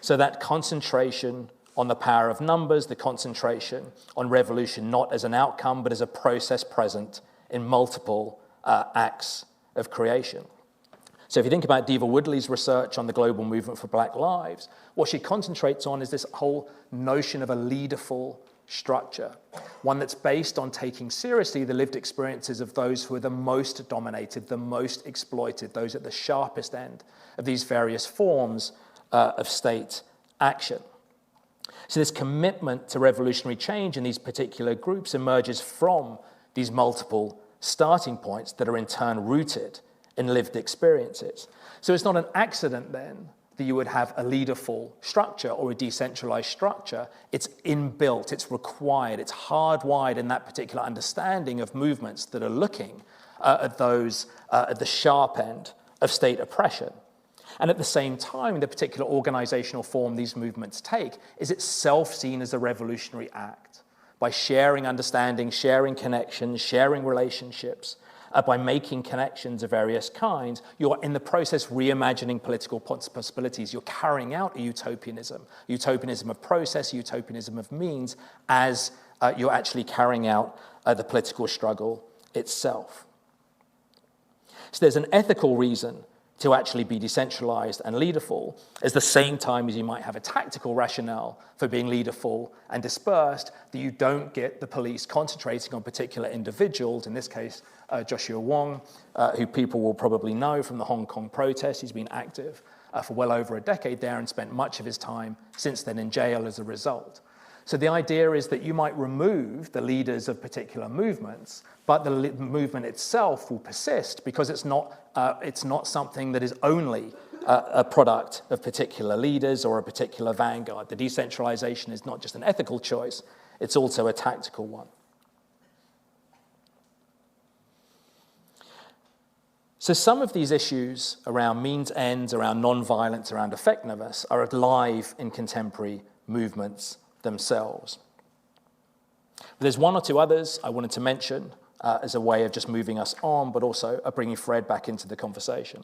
So that concentration on the power of numbers, the concentration on revolution not as an outcome, but as a process present in multiple acts of creation. So if you think about Diva Woodley's research on the global movement for Black Lives, what she concentrates on is this whole notion of a leaderful structure, one that's based on taking seriously the lived experiences of those who are the most dominated, the most exploited, those at the sharpest end of these various forms of state action. So this commitment to revolutionary change in these particular groups emerges from these multiple starting points that are in turn rooted in lived experiences. So it's not an accident then that you would have a leaderful structure or a decentralized structure. It's inbuilt, it's required, it's hardwired in that particular understanding of movements that are looking at those at the sharp end of state oppression. And at the same time, the particular organizational form these movements take is itself seen as a revolutionary act. By sharing understanding, sharing connections, sharing relationships, by making connections of various kinds, you're in the process reimagining political possibilities. You're carrying out a utopianism of process, a utopianism of means, as you're actually carrying out the political struggle itself. So there's an ethical reason to actually be decentralized and leaderful, at the same time as you might have a tactical rationale for being leaderful and dispersed, that you don't get the police concentrating on particular individuals, in this case, Joshua Wong, who people will probably know from the Hong Kong protests. He's been active for well over a decade there and spent much of his time since then in jail as a result. So the idea is that you might remove the leaders of particular movements, but the movement itself will persist because it's not something that is only a product of particular leaders or a particular vanguard. The decentralization is not just an ethical choice, it's also a tactical one. So some of these issues around means ends, around non-violence, around effectiveness are alive in contemporary movements themselves. But there's one or two others I wanted to mention as a way of just moving us on, but also bringing Fred back into the conversation.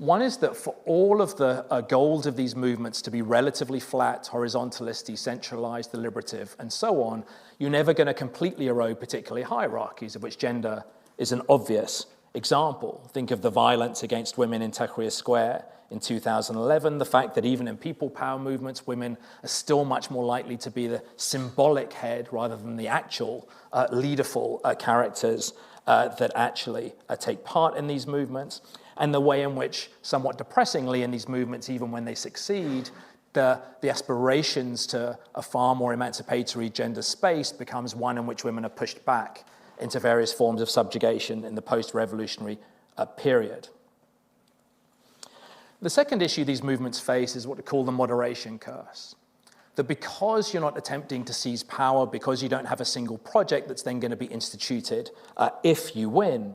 One is that for all of the goals of these movements to be relatively flat, horizontalist, decentralized, deliberative, and so on, you're never going to completely erode particularly hierarchies, of which gender is an obvious example. Think of the violence against women in Tahrir Square in 2011, the fact that even in people power movements, women are still much more likely to be the symbolic head rather than the actual leaderful characters that actually take part in these movements, and the way in which, somewhat depressingly in these movements, even when they succeed, the aspirations to a far more emancipatory gender space becomes one in which women are pushed back into various forms of subjugation in the post-revolutionary period. The second issue these movements face is what we call the moderation curse. That because you're not attempting to seize power, because you don't have a single project that's then going to be instituted if you win,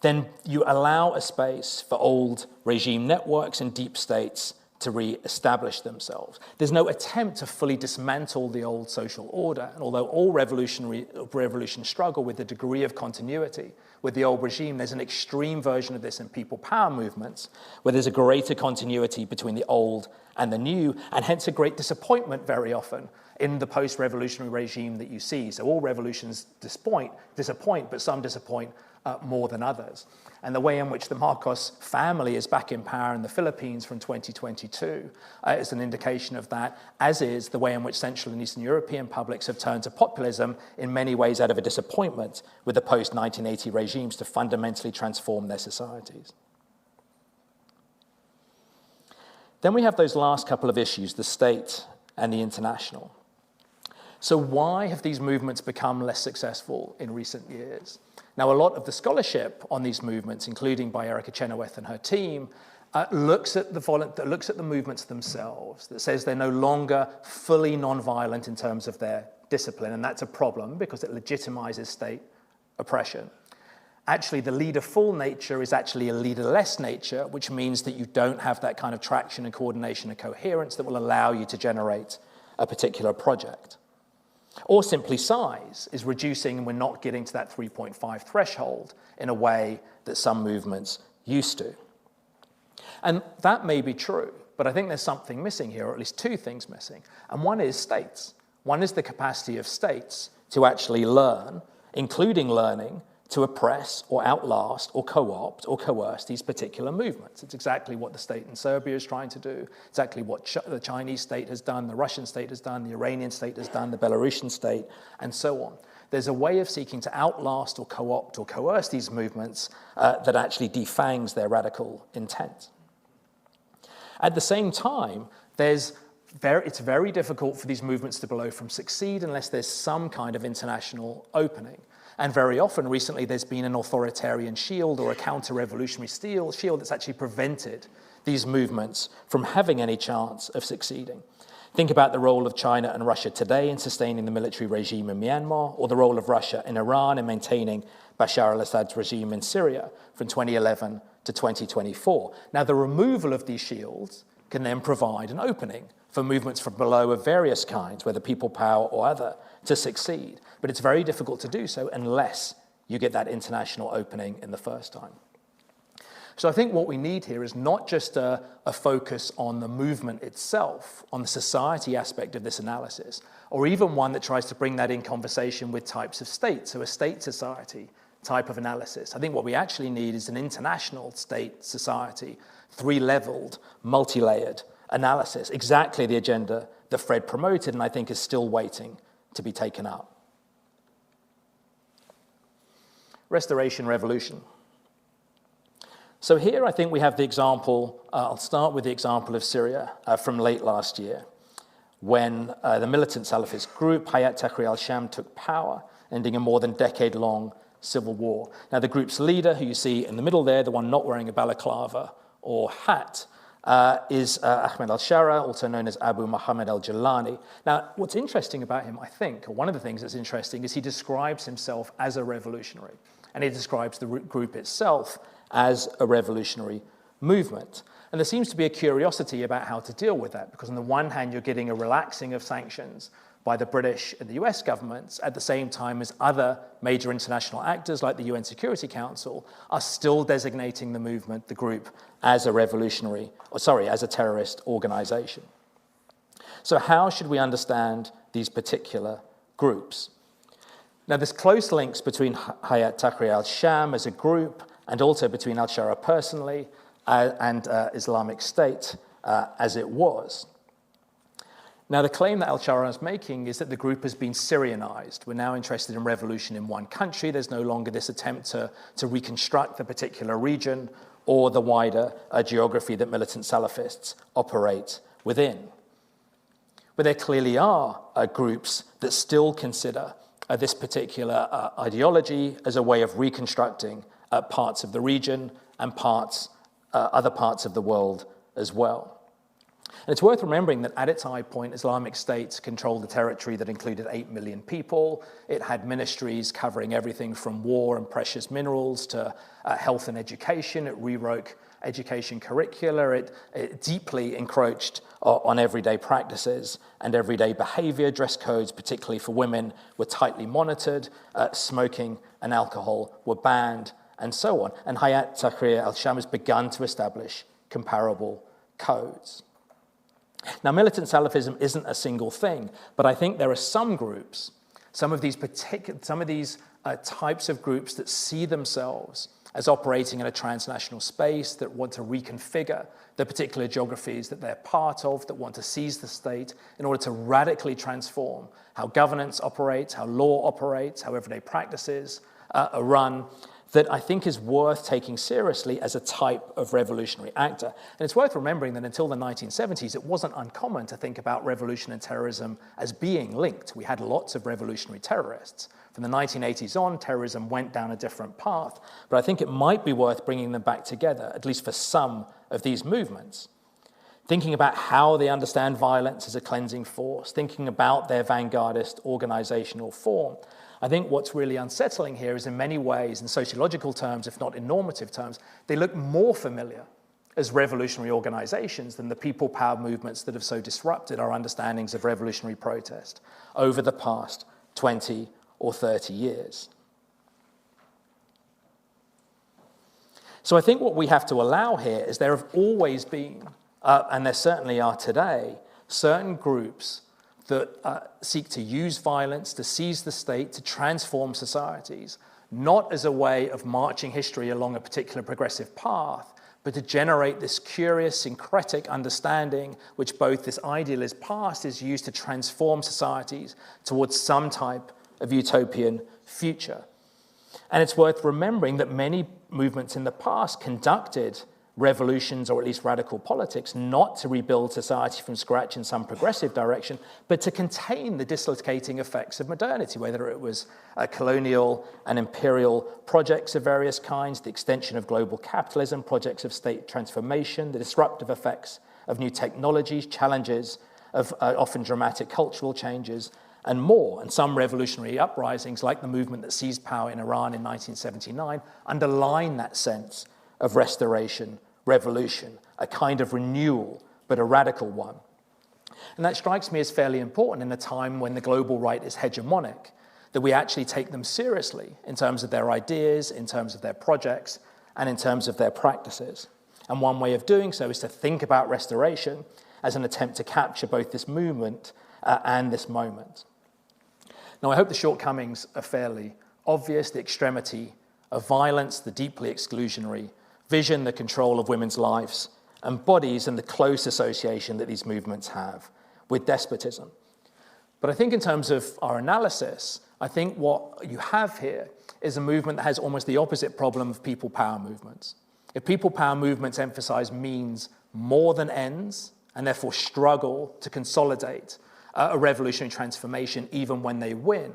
then you allow a space for old regime networks and deep states to re-establish themselves. There's no attempt to fully dismantle the old social order, and although all revolutions struggle with a degree of continuity with the old regime, there's an extreme version of this in people power movements, where there's a greater continuity between the old and the new, and hence a great disappointment very often in the post-revolutionary regime that you see. So all revolutions disappoint, but some disappoint more than others. And the way in which the Marcos family is back in power in the Philippines from 2022 is an indication of that, as is the way in which Central and Eastern European publics have turned to populism in many ways out of a disappointment with the post-1980 regimes to fundamentally transform their societies. Then we have those last couple of issues, the state and the international. So why have these movements become less successful in recent years? Now, a lot of the scholarship on these movements, including by Erica Chenoweth and her team, looks at the movements themselves, that says they're no longer fully non-violent in terms of their discipline, and that's a problem because it legitimizes state oppression. Actually, the leader-full nature is actually a leader-less nature, which means that you don't have that kind of traction and coordination and coherence that will allow you to generate a particular project. Or simply size is reducing, and we're not getting to that 3.5 threshold in a way that some movements used to. And that may be true, but I think there's something missing here, or at least two things missing. And one is states. One is the capacity of states to actually learn, including learning to oppress or outlast or co-opt or coerce these particular movements. It's exactly what the state in Serbia is trying to do, exactly what the Chinese state has done, the Russian state has done, the Iranian state has done, the Belarusian state, and so on. There's a way of seeking to outlast or co-opt or coerce these movements that actually defangs their radical intent. At the same time, it's very difficult for these movements to blow from succeed unless there's some kind of international opening. And very often, recently, there's been an authoritarian shield or a counter-revolutionary shield that's actually prevented these movements from having any chance of succeeding. Think about the role of China and Russia today in sustaining the military regime in Myanmar, or the role of Russia and Iran in maintaining Bashar al-Assad's regime in Syria from 2011 to 2024. Now, the removal of these shields can then provide an opening for movements from below of various kinds, whether people power or other, to succeed. But it's very difficult to do so unless you get that international opening in the first time. So I think what we need here is not just a focus on the movement itself, on the society aspect of this analysis, or even one that tries to bring that in conversation with types of states, so a state society type of analysis. I think what we actually need is an international state society, three-leveled, multi-layered analysis, exactly the agenda that Fred promoted and I think is still waiting to be taken up. Restoration revolution. So here I think we have the example, I'll start with the example of Syria from late last year, when the militant Salafist group Hayat Tahrir al-Sham took power, ending a more than decade-long civil war. Now the group's leader, who you see in the middle there, the one not wearing a balaclava or hat, is Ahmed al-Shara, also known as Abu Muhammad al-Jalani. Now, what's interesting about him, I think, or one of the things that's interesting, is he describes himself as a revolutionary, and he describes the group itself as a revolutionary movement. And there seems to be a curiosity about how to deal with that, because on the one hand, you're getting a relaxing of sanctions by the British and the US governments at the same time as other major international actors like the UN Security Council are still designating the movement, the group, as a as a terrorist organization. So how should we understand these particular groups? Now, there's close links between Hayat Tahrir al-Sham as a group and also between al-Shara personally and Islamic State as it was. Now, the claim that al-Shara is making is that the group has been Syrianized. We're now interested in revolution in one country. There's no longer this attempt to reconstruct the particular region or the wider geography that militant Salafists operate within. But there clearly are groups that still consider this particular ideology as a way of reconstructing parts of the region and other parts of the world as well. And it's worth remembering that at its high point, Islamic State controlled a territory that included 8 million people. It had ministries covering everything from war and precious minerals to health and education. It rewrote education curricula. It deeply encroached on everyday practices and everyday behavior. Dress codes, particularly for women, were tightly monitored. Smoking and alcohol were banned, and so on. And Hayat Tahrir al-Sham has begun to establish comparable codes. Now, militant Salafism isn't a single thing, but I think there are some groups, some of these types of groups that see themselves as operating in a transnational space, that want to reconfigure the particular geographies that they're part of, that want to seize the state in order to radically transform how governance operates, how law operates, how everyday practices are run, that I think is worth taking seriously as a type of revolutionary actor. And it's worth remembering that until the 1970s, it wasn't uncommon to think about revolution and terrorism as being linked. We had lots of revolutionary terrorists. From the 1980s on, terrorism went down a different path, but I think it might be worth bringing them back together, at least for some of these movements. Thinking about how they understand violence as a cleansing force, thinking about their vanguardist organizational form. I think what's really unsettling here is in many ways, in sociological terms, if not in normative terms, they look more familiar as revolutionary organizations than the people power movements that have so disrupted our understandings of revolutionary protest over the past 20 or 30 years. So I think what we have to allow here is there have always been, and there certainly are today, certain groups that seek to use violence, to seize the state, to transform societies, not as a way of marching history along a particular progressive path, but to generate this curious, syncretic understanding which both this idealist past is used to transform societies towards some type of utopian future. And it's worth remembering that many movements in the past conducted revolutions, or at least radical politics, not to rebuild society from scratch in some progressive direction, but to contain the dislocating effects of modernity, whether it was colonial and imperial projects of various kinds, the extension of global capitalism, projects of state transformation, the disruptive effects of new technologies, challenges of often dramatic cultural changes, and more. And some revolutionary uprisings, like the movement that seized power in Iran in 1979, underline that sense of restoration, revolution, a kind of renewal, but a radical one. And that strikes me as fairly important in a time when the global right is hegemonic, that we actually take them seriously in terms of their ideas, in terms of their projects, and in terms of their practices. And one way of doing so is to think about restoration as an attempt to capture both this movement and this moment. Now, I hope the shortcomings are fairly obvious, the extremity of violence, the deeply exclusionary vision, the control of women's lives and bodies, and the close association that these movements have with despotism. But I think in terms of our analysis, I think what you have here is a movement that has almost the opposite problem of people power movements. If people power movements emphasize means more than ends, and therefore struggle to consolidate a revolutionary transformation even when they win,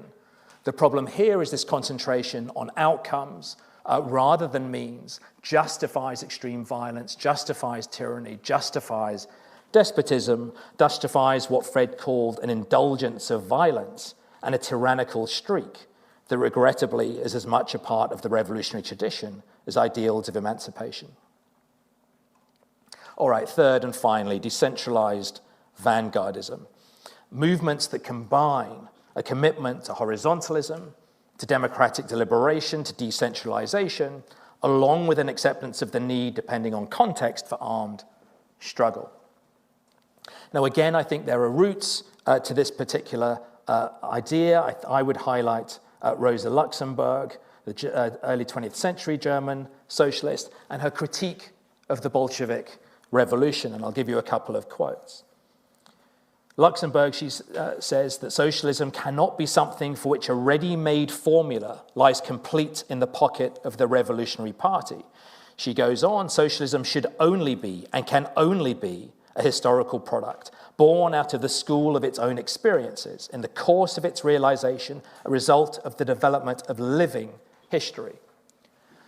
the problem here is this concentration on outcomes rather than means, justifies extreme violence, justifies tyranny, justifies despotism, justifies what Fred called an indulgence of violence and a tyrannical streak that regrettably is as much a part of the revolutionary tradition as ideals of emancipation. All right, third and finally, decentralized vanguardism. movements that combine a commitment to horizontalism, to democratic deliberation, to decentralization, along with an acceptance of the need, depending on context, for armed struggle. Now, again, I think there are roots to this particular idea. I would highlight Rosa Luxemburg, the early 20th century German socialist, and her critique of the Bolshevik revolution, and I'll give you a couple of quotes. Luxemburg, she says that socialism cannot be something for which a ready-made formula lies complete in the pocket of the Revolutionary Party. She goes on, socialism should only be and can only be a historical product, born out of the school of its own experiences, in the course of its realization, a result of the development of living history.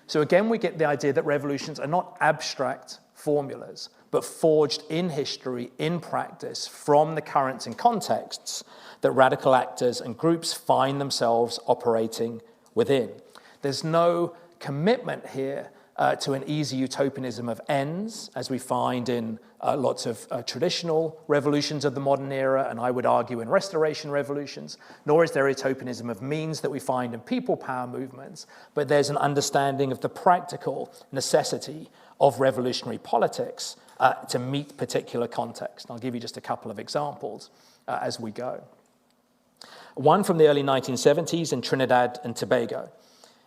So again, we get the idea that revolutions are not abstract formulas, but forged in history, in practice, from the currents and contexts that radical actors and groups find themselves operating within. There's no commitment here to an easy utopianism of ends, as we find in lots of traditional revolutions of the modern era, and I would argue in restoration revolutions, nor is there utopianism of means that we find in people power movements, but there's an understanding of the practical necessity of revolutionary politics to meet particular context. And I'll give you just a couple of examples as we go. One from the early 1970s in Trinidad and Tobago,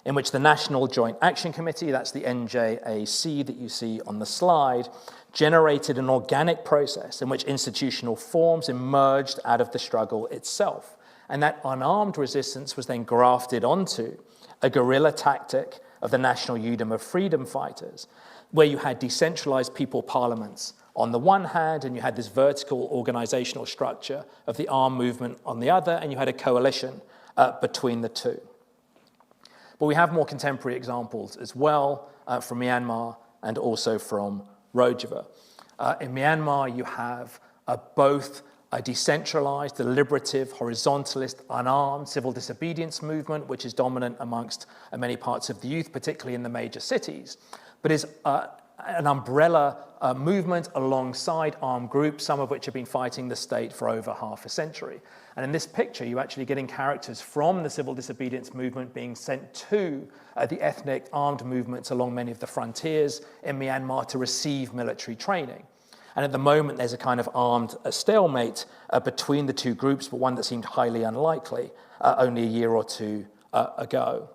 in which the National Joint Action Committee, that's the NJAC that you see on the slide, generated an organic process in which institutional forms emerged out of the struggle itself. And that unarmed resistance was then grafted onto a guerrilla tactic of the National Union of Freedom Fighters, where you had decentralized people parliaments on the one hand, and you had this vertical organizational structure of the armed movement on the other, and you had a coalition between the two. But we have more contemporary examples as well from Myanmar and also from Rojava. In Myanmar, you have both a decentralized, deliberative, horizontalist, unarmed civil disobedience movement, which is dominant amongst many parts of the youth, particularly in the major cities, but is an umbrella movement alongside armed groups, some of which have been fighting the state for over half a century. And in this picture, you're actually getting characters from the civil disobedience movement being sent to the ethnic armed movements along many of the frontiers in Myanmar to receive military training. And at the moment, there's a kind of armed stalemate between the two groups, but one that seemed highly unlikely only a year or two ago.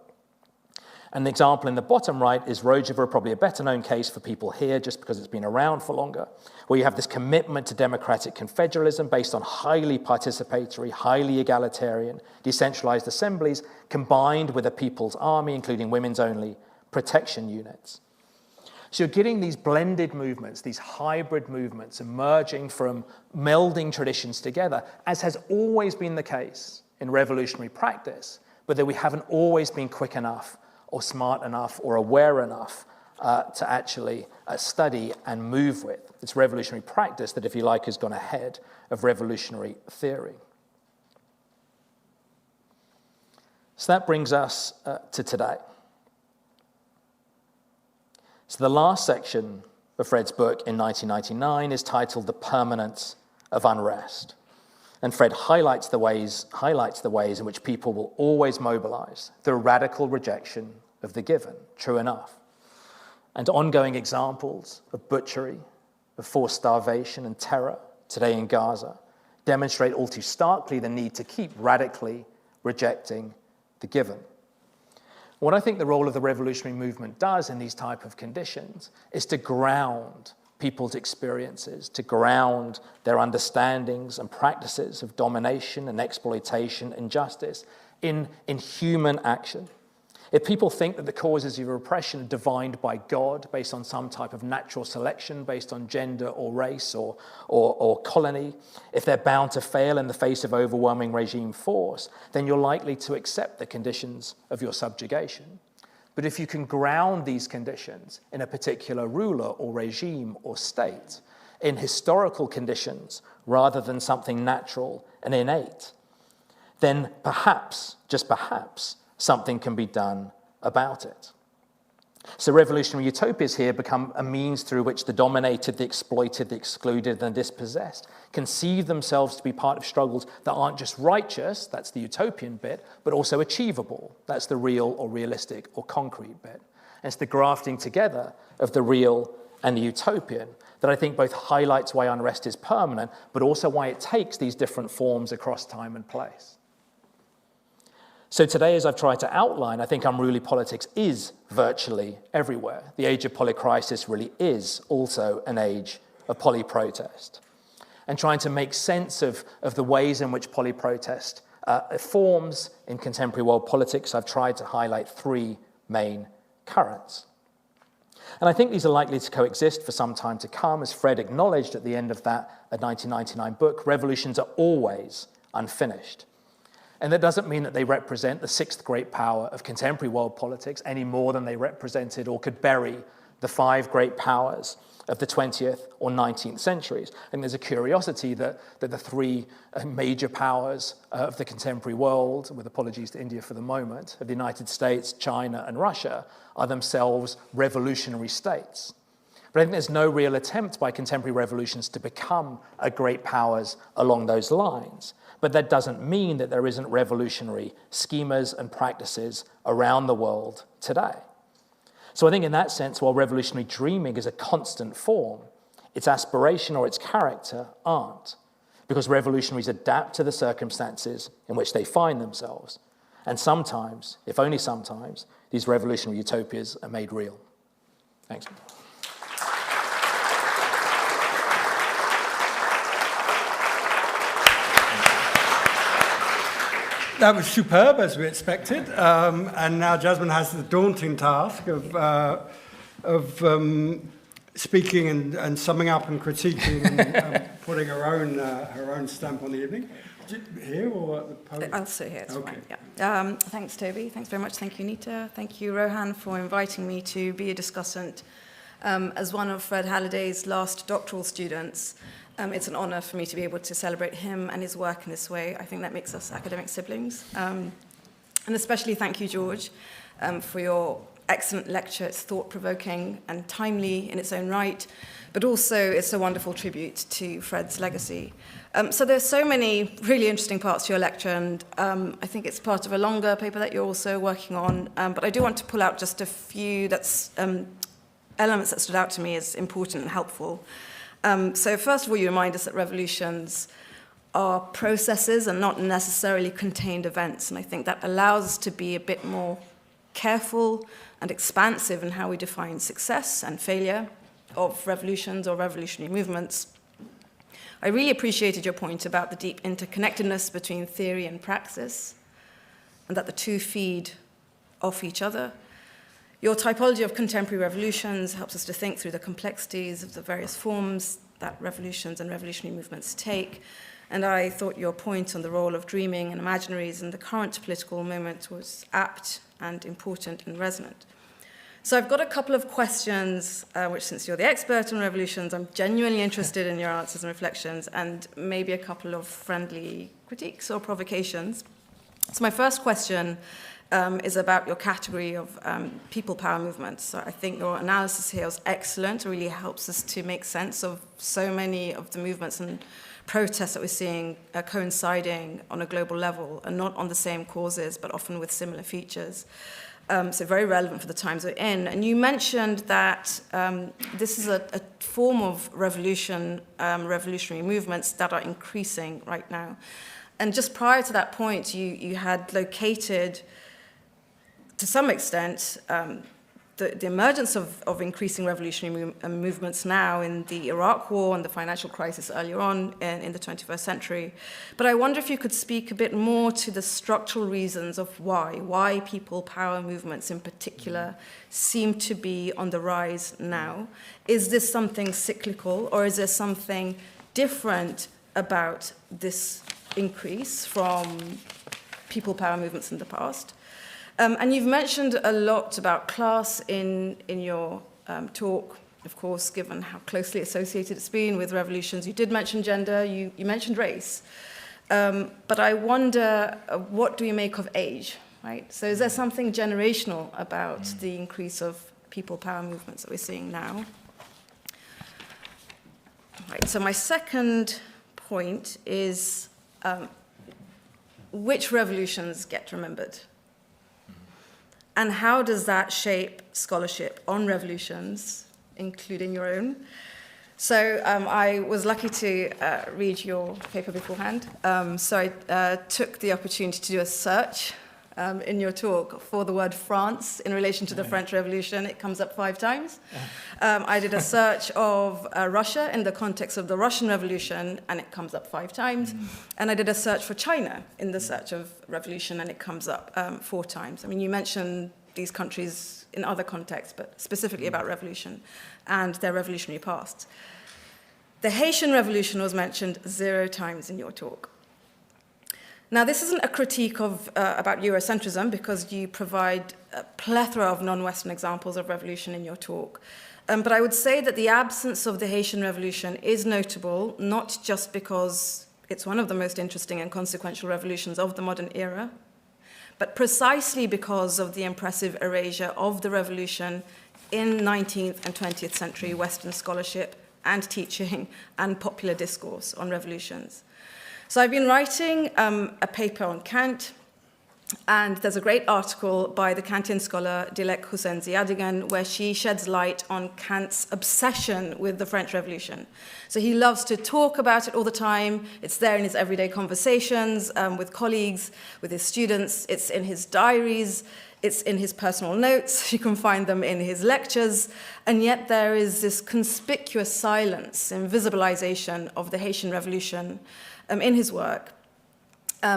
An example in the bottom right is Rojava, probably a better known case for people here just because it's been around for longer, where you have this commitment to democratic confederalism based on highly participatory, highly egalitarian, decentralized assemblies combined with a people's army, including women's only protection units. So you're getting these blended movements, these hybrid movements emerging from melding traditions together, as has always been the case in revolutionary practice, but that we haven't always been quick enough or smart enough or aware enough to actually study and move with. It's revolutionary practice that, if you like, has gone ahead of revolutionary theory. So that brings us to today. So the last section of Fred's book in 1999 is titled The Permanence of Unrest. And Fred highlights the ways in which people will always mobilize the radical rejection of the given, true enough, and ongoing examples of butchery, of forced starvation and terror today in Gaza demonstrate all too starkly the need to keep radically rejecting the given. What I think the role of the revolutionary movement does in these type of conditions is to ground people's experiences, to ground their understandings and practices of domination and exploitation and justice in human action. If people think that the causes of oppression are divined by God based on some type of natural selection, based on gender or race or colony, if they're bound to fail in the face of overwhelming regime force, then you're likely to accept the conditions of your subjugation. But if you can ground these conditions in a particular ruler or regime or state, in historical conditions rather than something natural and innate, then perhaps, just perhaps, something can be done about it. So revolutionary utopias here become a means through which the dominated, the exploited, the excluded, and the dispossessed conceive themselves to be part of struggles that aren't just righteous, that's the utopian bit, but also achievable, that's the real or realistic or concrete bit. And it's the grafting together of the real and the utopian that I think both highlights why unrest is permanent, but also why it takes these different forms across time and place. So today, as I've tried to outline, I think unruly politics is virtually everywhere. The age of polycrisis really is also an age of polyprotest. And trying to make sense of the ways in which polyprotest forms in contemporary world politics, I've tried to highlight three main currents. And I think these are likely to coexist for some time to come. As Fred acknowledged at the end of that 1999 book, revolutions are always unfinished. And that doesn't mean that they represent the sixth great power of contemporary world politics any more than they represented or could bury the five great powers of the 20th or 19th centuries. And there's a curiosity that the three major powers of the contemporary world, with apologies to India for the moment, of the United States, China, and Russia, are themselves revolutionary states. But I think there's no real attempt by contemporary revolutions to become great powers along those lines. But that doesn't mean that there isn't revolutionary schemas and practices around the world today. So I think in that sense, while revolutionary dreaming is a constant form, its aspiration or its character aren't, because revolutionaries adapt to the circumstances in which they find themselves. And sometimes, if only sometimes, these revolutionary utopias are made real. Thanks. That was superb, as we expected. And now Jasmine has the daunting task of speaking and summing up and critiquing and putting her own stamp on the evening. Here or at the podium? I'll sit here, it's okay. fine, yeah. Thanks, Toby. Thanks very much. Thank you, Nita. Thank you, Rohan, for inviting me to be a discussant. As one of Fred Halliday's last doctoral students, it's an honor for me to be able to celebrate him and his work in this way. I think that makes us academic siblings. And especially thank you, George, for your excellent lecture. It's thought-provoking and timely in its own right, but also it's a wonderful tribute to Fred's legacy. So there's so many really interesting parts to your lecture, and I think it's part of a longer paper that you're also working on. But I do want to pull out just a few elements that stood out to me as important and helpful. So first of all, you remind us that revolutions are processes and not necessarily contained events. And I think that allows us to be a bit more careful and expansive in how we define success and failure of revolutions or revolutionary movements. I really appreciated your point about the deep interconnectedness between theory and praxis, and that the two feed off each other. Your typology of contemporary revolutions helps us to think through the complexities of the various forms that revolutions and revolutionary movements take. And I thought your point on the role of dreaming and imaginaries in the current political moment was apt and important and resonant. So I've got a couple of questions, which since you're the expert on revolutions, I'm genuinely interested in your answers and reflections, and maybe a couple of friendly critiques or provocations. So my first question is about your category of people power movements. So I think your analysis here was excellent. It really helps us to make sense of so many of the movements and protests that we're seeing coinciding on a global level, and not on the same causes, but often with similar features. So very relevant for the times we're in. And you mentioned that this is a form of revolutionary movements that are increasing right now. And just prior to that point, you had located, to some extent, the emergence of increasing revolutionary movements now in the Iraq War and the financial crisis earlier on in the 21st century. But I wonder if you could speak a bit more to the structural reasons of why people power movements in particular seem to be on the rise now. Is this something cyclical, or is there something different about this increase from people power movements in the past? And you've mentioned a lot about class in your talk, of course, given how closely associated it's been with revolutions. You did mention gender, you mentioned race. But I wonder, what do we make of age, right? So is there something generational about the increase of people power movements that we're seeing now. Right, so my second point is which revolutions get remembered? And how does that shape scholarship on revolutions, including your own? So I was lucky to read your paper beforehand. So I took the opportunity to do a search in your talk for the word France in relation to the French Revolution. It comes up 5 times. I did a search of Russia in the context of the Russian Revolution, and it comes up 5 times. And I did a search for China in the search of revolution, and it comes up 4 times. I mean, you mentioned these countries in other contexts, but specifically about revolution and their revolutionary past. The Haitian Revolution was mentioned 0 times in your talk. Now, this isn't a critique of about Eurocentrism, because you provide a plethora of non-Western examples of revolution in your talk. But I would say that the absence of the Haitian Revolution is notable, not just because it's one of the most interesting and consequential revolutions of the modern era, but precisely because of the impressive erasure of the revolution in 19th and 20th century Western scholarship and teaching and popular discourse on revolutions. So I've been writing a paper on Kant, and there's a great article by the Kantian scholar Dilek Hussein Ziadigan where she sheds light on Kant's obsession with the French Revolution. So he loves to talk about it all the time. It's there in his everyday conversations with colleagues, with his students. It's in his diaries. It's in his personal notes. You can find them in his lectures. And yet there is this conspicuous silence and visibilization of the Haitian Revolution in his work,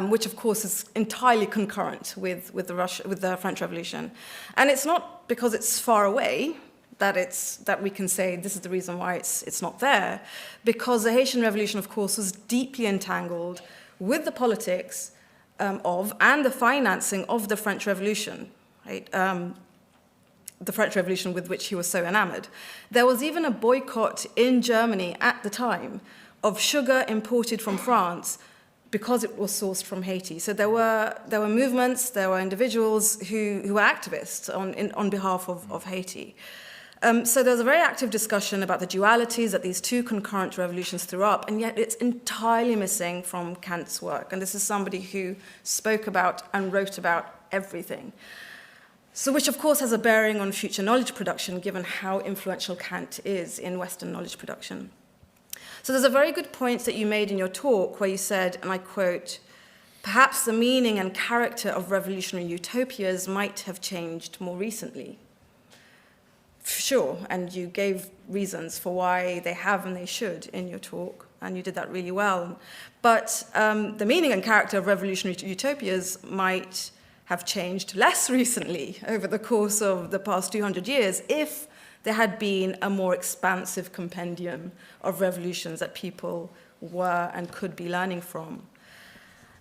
which of course is entirely concurrent with the French Revolution. And it's not because it's far away that we can say this is the reason why it's not there, because the Haitian Revolution, of course, was deeply entangled with the politics of and the financing of the French Revolution, right? The French Revolution with which he was so enamored. There was even a boycott in Germany at the time of sugar imported from France because it was sourced from Haiti. So there were movements, there were individuals who were activists on behalf of Haiti. So there was a very active discussion about the dualities that these 2 concurrent revolutions threw up, and yet it's entirely missing from Kant's work. And this is somebody who spoke about and wrote about everything. So which, of course, has a bearing on future knowledge production, given how influential Kant is in Western knowledge production. So there's a very good point that you made in your talk where you said, and I quote, "Perhaps the meaning and character of revolutionary utopias might have changed more recently." Sure, and you gave reasons for why they have and they should in your talk, and you did that really well. But the meaning and character of revolutionary utopias might have changed less recently over the course of the past 200 years if there had been a more expansive compendium of revolutions that people were and could be learning from.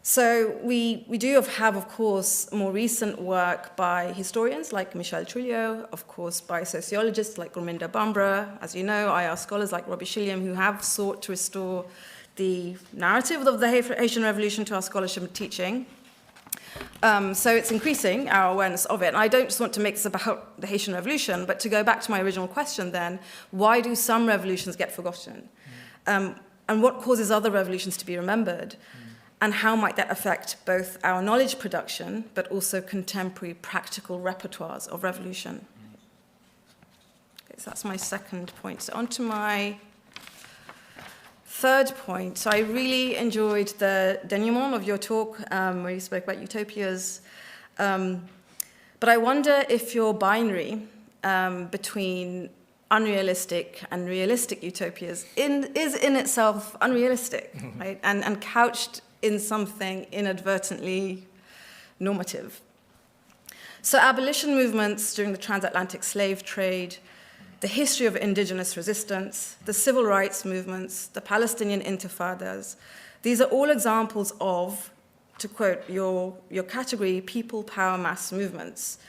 So we do have, of course, more recent work by historians like Michel Trujillo, of course, by sociologists like Gurminder Bambra, as you know, IR scholars like Robbie Shilliam, who have sought to restore the narrative of the Haitian Revolution to our scholarship and teaching. So it's increasing our awareness of it. And I don't just want to make this about the Haitian Revolution, but to go back to my original question then, why do some revolutions get forgotten? And what causes other revolutions to be remembered? And how might that affect both our knowledge production, but also contemporary practical repertoires of revolution? Okay, so that's my second point. So on to my third point. So I really enjoyed the denouement of your talk where you spoke about utopias. But I wonder if your binary between unrealistic and realistic utopias is in itself unrealistic, right? And couched in something inadvertently normative. So abolition movements during the transatlantic slave trade, the history of indigenous resistance, the civil rights movements, the Palestinian intifadas, these are all examples of, to quote your category, people, power, mass movements.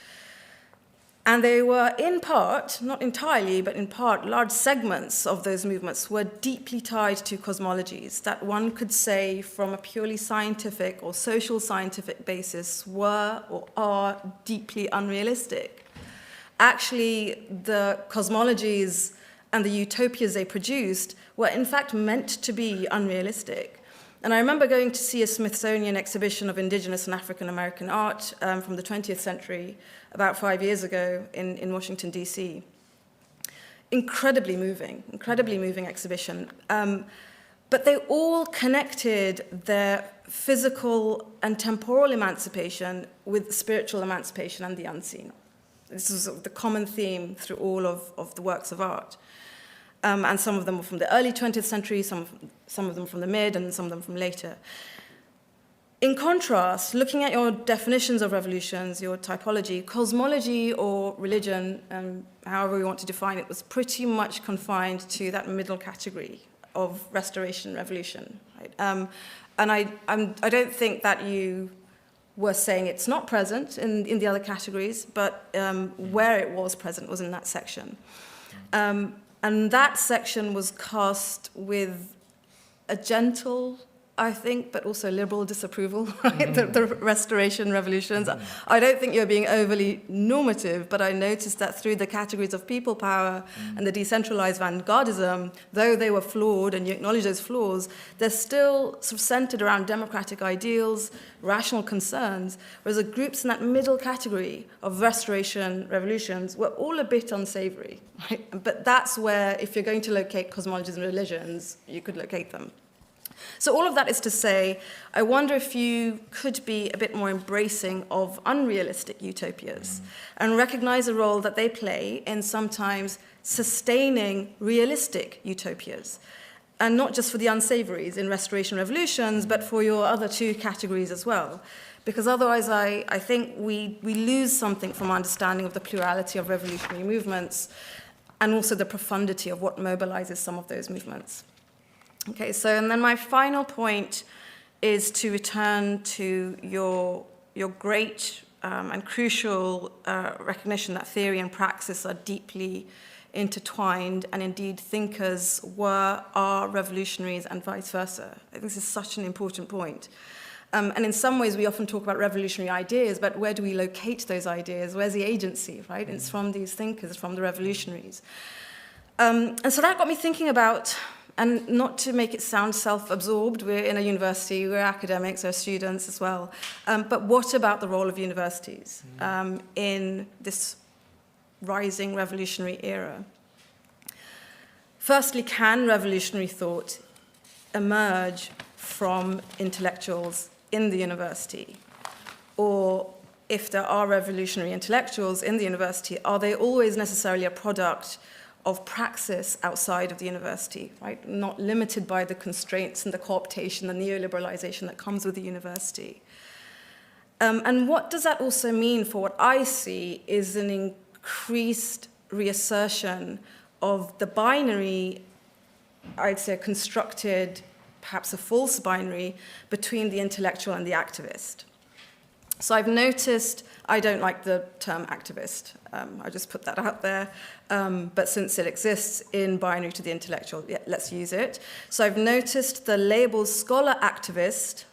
And they were in part, not entirely, but in part, large segments of those movements were deeply tied to cosmologies that one could say from a purely scientific or social scientific basis were or are deeply unrealistic. actually the cosmologies and the utopias they produced were in fact meant to be unrealistic. And I remember going to see a Smithsonian exhibition of indigenous and African American art from the 20th century about 5 years ago in Washington, D.C. Incredibly moving exhibition. But they all connected their physical and temporal emancipation with spiritual emancipation and the unseen. This was the common theme through all of the works of art. And some of them were from the early 20th century, some of them from the mid, and some of them from later. In contrast, looking at your definitions of revolutions, your typology, cosmology or religion, however we want to define it, was pretty much confined to that middle category of restoration revolution. Right? And I don't think that you were saying it's not present in the other categories, but where it was present was in that section. And that section was cast with a gentle, I think, but also liberal disapproval, right? The restoration revolutions. I don't think you're being overly normative, but I noticed that through the categories of people power and the decentralized vanguardism, though they were flawed and you acknowledge those flaws, they're still sort of centered around democratic ideals, rational concerns, whereas the groups in that middle category of restoration revolutions were all a bit unsavory, right? But that's where, if you're going to locate cosmologies and religions, you could locate them. So all of that is to say, I wonder if you could be a bit more embracing of unrealistic utopias and recognize the role that they play in sometimes sustaining realistic utopias. And not just for the unsavories in restoration revolutions, but for your other two categories as well. Because otherwise, I think we lose something from our understanding of the plurality of revolutionary movements and also the profundity of what mobilizes some of those movements. Okay, so and then my final point is to return to your great and crucial recognition that theory and praxis are deeply intertwined, and indeed thinkers are revolutionaries and vice versa. I think this is such an important point. And in some ways, we often talk about revolutionary ideas, but where do we locate those ideas? Where's the agency, right? It's from these thinkers, from the revolutionaries. And so that got me thinking about, and not to make it sound self-absorbed, we're in a university, we're academics, we're students as well, but what about the role of universities in this rising revolutionary era? Firstly, can revolutionary thought emerge from intellectuals in the university? Or if there are revolutionary intellectuals in the university, are they always necessarily a product of praxis outside of the university, right? Not limited by the constraints and the cooptation, the neoliberalization that comes with the university. And what does that also mean for what I see is an increased reassertion of the binary, I'd say constructed, perhaps a false binary, between the intellectual and the activist. So I've noticed, I don't like the term activist, I just put that out there, but since it exists in binary to the intellectual, yeah, let's use it. So I've noticed the label scholar activist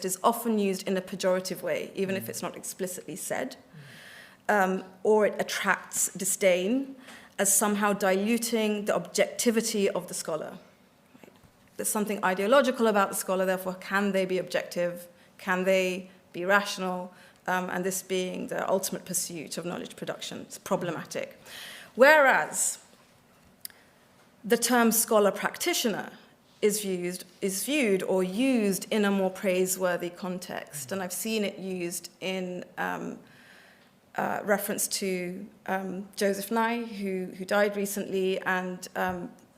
is often used in a pejorative way, even if it's not explicitly said, or it attracts disdain as somehow diluting the objectivity of the scholar. Right? There's something ideological about the scholar, therefore can they be objective? Can they be rational? And this being the ultimate pursuit of knowledge production. It's problematic. Whereas the term scholar practitioner is viewed or used in a more praiseworthy context. And I've seen it used in reference to Joseph Nye, who died recently, and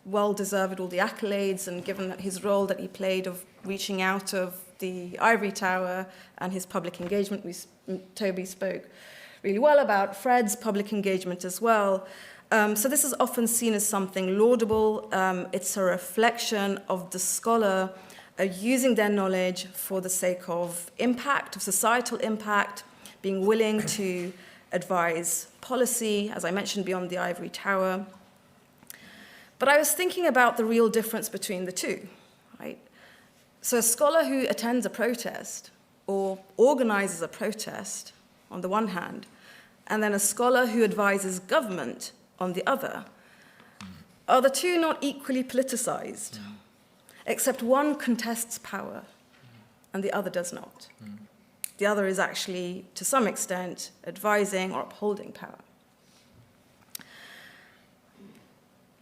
well-deserved all the accolades, and given that his role that he played of reaching out of the ivory tower and his public engagement, Toby spoke really well about Fred's public engagement as well. So this is often seen as something laudable. It's a reflection of the scholar using their knowledge for the sake of impact, of societal impact, being willing to advise policy, as I mentioned, beyond the ivory tower. But I was thinking about the real difference between the two, right? So a scholar who attends a protest or organizes a protest, on the one hand, and then a scholar who advises government on the other, are the two not equally politicized? Except one contests power and the other does not. The other is actually, to some extent, advising or upholding power.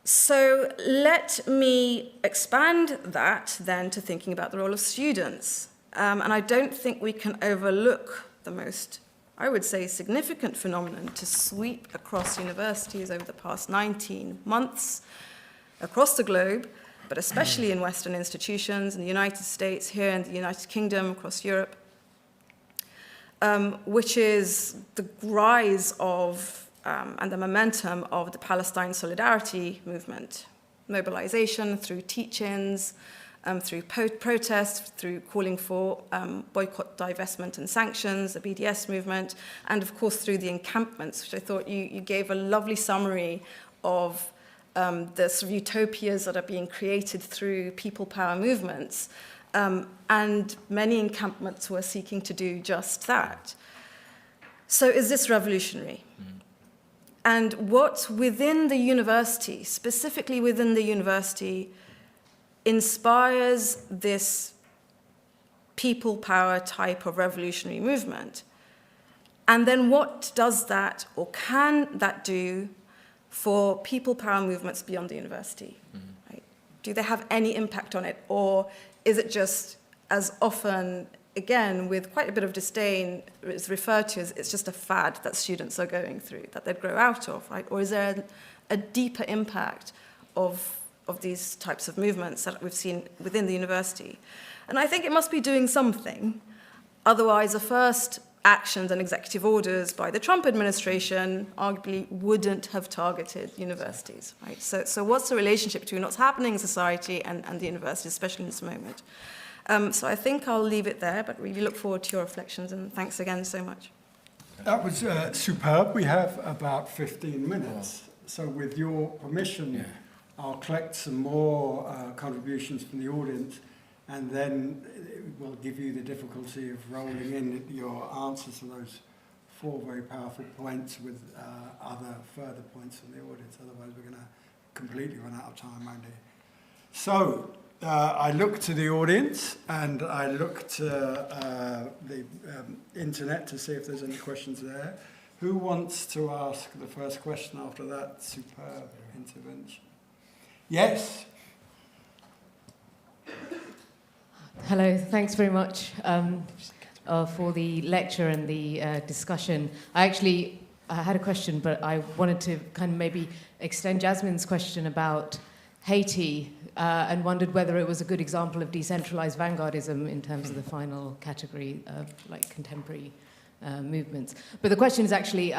So let me expand that then to thinking about the role of students. And I don't think we can overlook the most, I would say, significant phenomenon to sweep across universities over the past 19 months across the globe, but especially in Western institutions, in the United States, here in the United Kingdom, across Europe, which is the rise of and the momentum of the Palestine solidarity movement, mobilization through teach-ins, through protests, through calling for boycott, divestment, and sanctions, the BDS movement, and of course through the encampments, which I thought you gave a lovely summary of the sort of utopias that are being created through people power movements. And many encampments were seeking to do just that. So is this revolutionary? And what within the university, specifically within the university, inspires this people power type of revolutionary movement? And then what does that, or can that do, for people power movements beyond the university? Right? Do they have any impact on it? Or is it just, as often, again, with quite a bit of disdain, is referred to as it's just a fad that students are going through, that they'd grow out of, right? Or is there a deeper impact of these types of movements that we've seen within the university? And I think it must be doing something. Otherwise, the first actions and executive orders by the Trump administration arguably wouldn't have targeted universities, right? So what's the relationship between what's happening in society and the university, especially in this moment? So I think I'll leave it there, but really look forward to your reflections, and thanks again so much. That was superb. We have about 15 minutes. So with your permission, I'll collect some more contributions from the audience, and then we'll give you the difficulty of rolling in your answers to those 4 very powerful points with other further points from the audience. Otherwise, we're going to completely run out of time, won't we? So I look to the audience and I look to the internet to see if there's any questions there. Who wants to ask the first question after that superb intervention? Yes. Hello, thanks very much for the lecture and the discussion. I had a question, but I wanted to kind of maybe extend Jasmine's question about Haiti and wondered whether it was a good example of decentralized vanguardism in terms of the final category of like contemporary movements. But the question is actually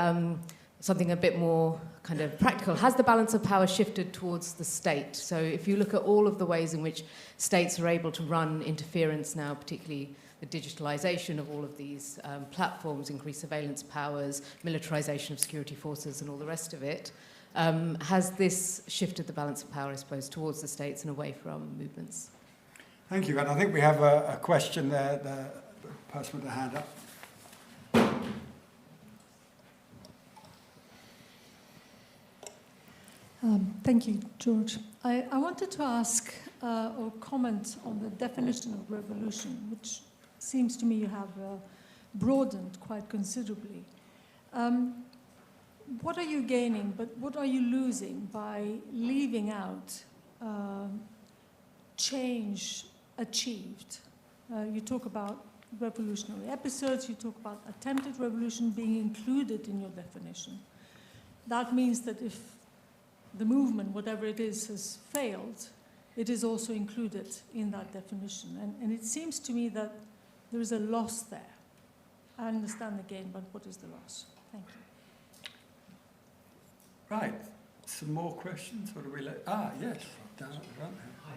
something a bit more kind of practical. Has the balance of power shifted towards the state? So if you look at all of the ways in which states are able to run interference now, particularly the digitalization of all of these platforms, increased surveillance powers, militarization of security forces and all the rest of it, has this shifted the balance of power, I suppose, towards the states and away from movements? Thank you. And I think we have a question there, the person with the hand up. Thank you, George. I wanted to ask or comment on the definition of revolution, which seems to me you have broadened quite considerably. What are you gaining, but what are you losing by leaving out change achieved? You talk about revolutionary episodes, you talk about attempted revolution being included in your definition. That means that if the movement, whatever it is, has failed, it is also included in that definition. And it seems to me that there is a loss there. I understand the gain, but what is the loss? Thank you. Right. Some more questions? What do we let? Yes. Down at the front here. Hi.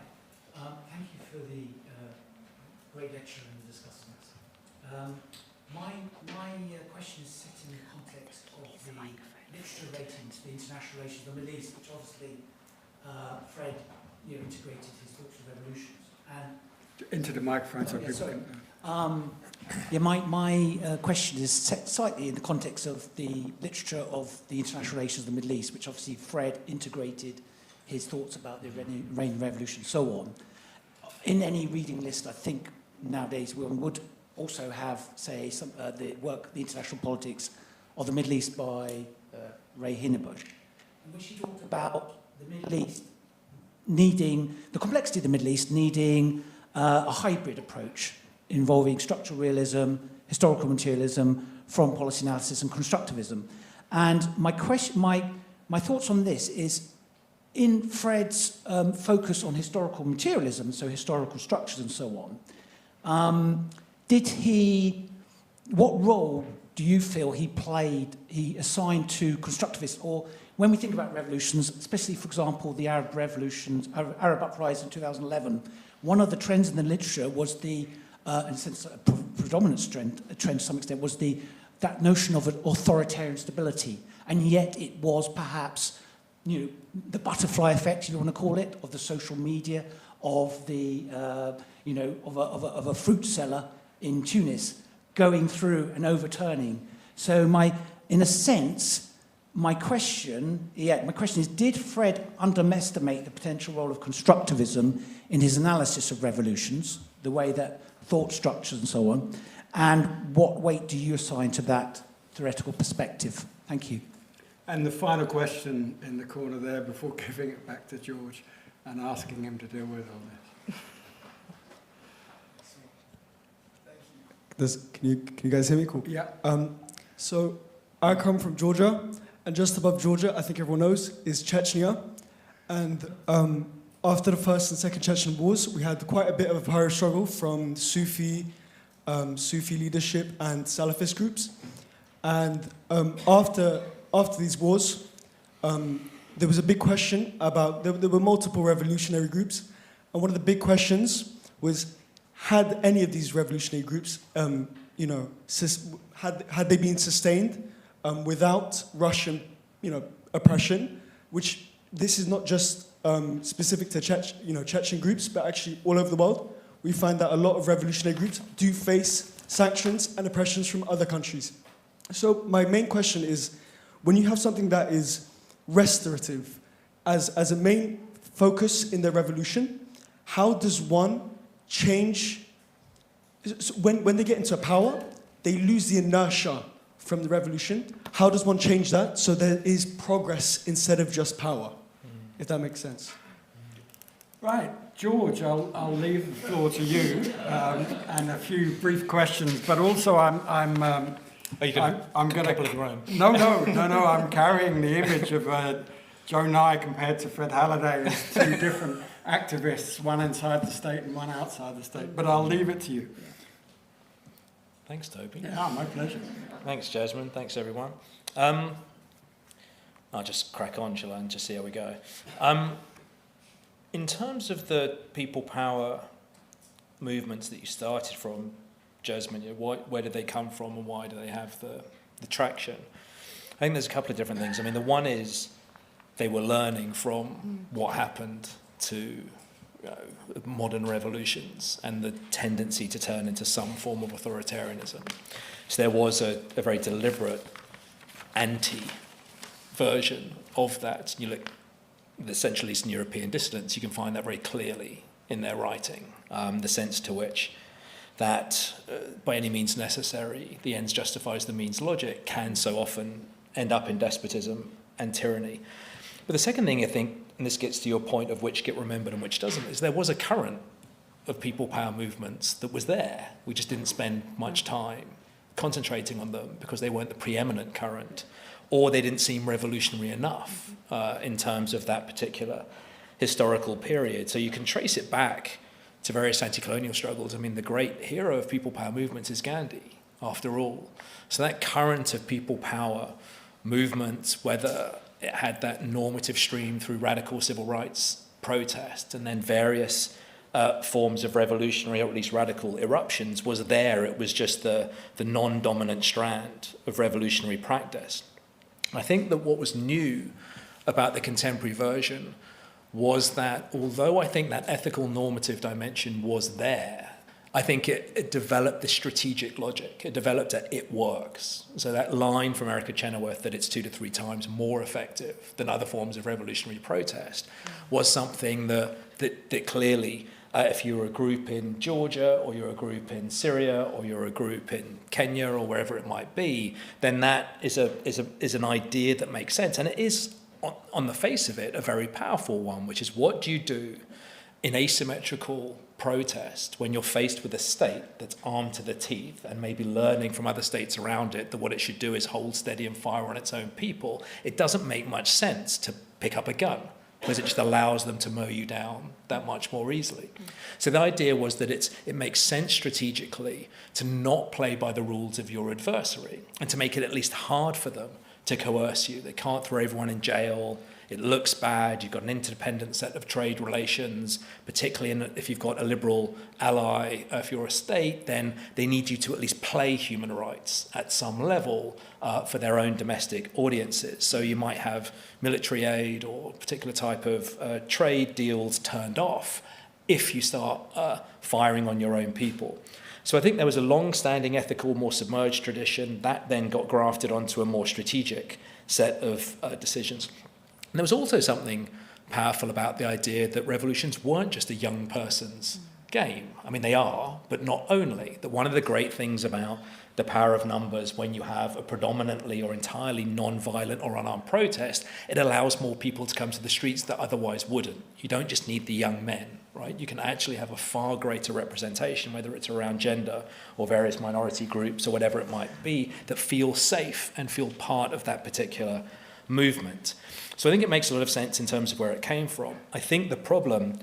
Thank you for the great lecture and the discussions. My question is set in the context of the literature ratings, the international relations of the Middle East, which obviously Fred integrated his thoughts of revolutions. And into the microphone so people can... My question is set slightly in the context of the literature of the international relations of the Middle East, which obviously Fred integrated his thoughts about the Iranian Revolution and so on. In any reading list, I think nowadays one would also have, say, the international politics of the Middle East by Ray Hinnebusch, in which he talked about the Middle East the complexity of the Middle East needing a hybrid approach involving structural realism, historical materialism, foreign policy analysis, and constructivism. And my thoughts on this is, in Fred's focus on historical materialism, so historical structures and so on, what role do you feel he assigned to constructivists? Or when we think about revolutions, especially, for example, the Arab revolutions, Arab uprising in 2011, one of the trends in the literature was in a sense, a predominant trend to some extent, was that notion of an authoritarian stability. And yet it was perhaps, the butterfly effect, if you want to call it, of the social media, of of a fruit seller in Tunis going through and overturning. So in a sense, my question is, did Fred underestimate the potential role of constructivism in his analysis of revolutions, the way that thought structures and so on, and what weight do you assign to that theoretical perspective? Thank you. And the final question in the corner there before giving it back to George and asking him to deal with all this. Can you guys hear me? Cool. Yeah. So I come from Georgia, and just above Georgia, I think everyone knows, is Chechnya. And after the First and Second Chechen Wars, we had quite a bit of a power struggle from Sufi leadership and Salafist groups. And after these wars, there was a big question about, there were multiple revolutionary groups, and one of the big questions was, had any of these revolutionary groups, had they been sustained without Russian, oppression, which this is not just specific to Chechen groups, but actually all over the world. We find that a lot of revolutionary groups do face sanctions and oppressions from other countries. So my main question is, when you have something that is restorative as a main focus in the revolution, how does one change? So when they get into power, they lose the inertia from the revolution. How does one change that so there is progress instead of just power? If that makes sense. Right, George, I'll leave the floor to you and a few brief questions, but also I'm going to. Couple of your own. No, I'm carrying the image of Joe Nye compared to Fred Halliday as two different activists, one inside the state and one outside the state. But I'll leave it to you. Thanks, Toby. Yeah, my pleasure. Thanks, Jasmine. Thanks, everyone. I'll just crack on, shall I, and just see how we go. In terms of the people power movements that you started from, Jasmine, where did they come from and why do they have the traction? I think there's a couple of different things. I mean, the one is they were learning from what happened to modern revolutions and the tendency to turn into some form of authoritarianism. So there was a very deliberate anti-version of that. You look at the Central Eastern European dissidents, you can find that very clearly in their writing, the sense to which that by any means necessary, the ends justifies the means logic can so often end up in despotism and tyranny. But the second thing I think, and this gets to your point of which get remembered and which doesn't, is there was a current of people power movements that was there. We just didn't spend much time concentrating on them because they weren't the preeminent current, or they didn't seem revolutionary enough in terms of that particular historical period. So you can trace it back to various anti-colonial struggles. I mean, the great hero of people power movements is Gandhi, after all. So that current of people power movements, whether it had that normative stream through radical civil rights protest and then various forms of revolutionary or at least radical eruptions, was there. It was just the non-dominant strand of revolutionary practice. I think that what was new about the contemporary version was that although I think that ethical normative dimension was there, I think it developed this strategic logic. It developed a it works. So that line from Erica Chenoweth that it's 2 to 3 times more effective than other forms of revolutionary protest was something that clearly, if you're a group in Georgia or you're a group in Syria or you're a group in Kenya or wherever it might be, then that is an idea that makes sense. And it is, on the face of it, a very powerful one, which is what do you do in asymmetrical protest when you're faced with a state that's armed to the teeth and maybe learning from other states around it that what it should do is hold steady and fire on its own people. It doesn't make much sense to pick up a gun because it just allows them to mow you down that much more easily. So the idea was that it makes sense strategically to not play by the rules of your adversary and to make it at least hard for them to coerce you. They can't throw everyone in jail. It looks bad. You've got an interdependent set of trade relations, particularly if you've got a liberal ally. If you're a state, then they need you to at least play human rights at some level for their own domestic audiences. So you might have military aid or a particular type of trade deals turned off if you start firing on your own people. So I think there was a long-standing ethical, more submerged tradition that then got grafted onto a more strategic set of decisions. And there was also something powerful about the idea that revolutions weren't just a young person's game. I mean, they are, but not only. That one of the great things about the power of numbers when you have a predominantly or entirely non-violent or unarmed protest, it allows more people to come to the streets that otherwise wouldn't. You don't just need the young men, right? You can actually have a far greater representation, whether it's around gender or various minority groups or whatever it might be, that feel safe and feel part of that particular movement. So I think it makes a lot of sense in terms of where it came from. I think the problem,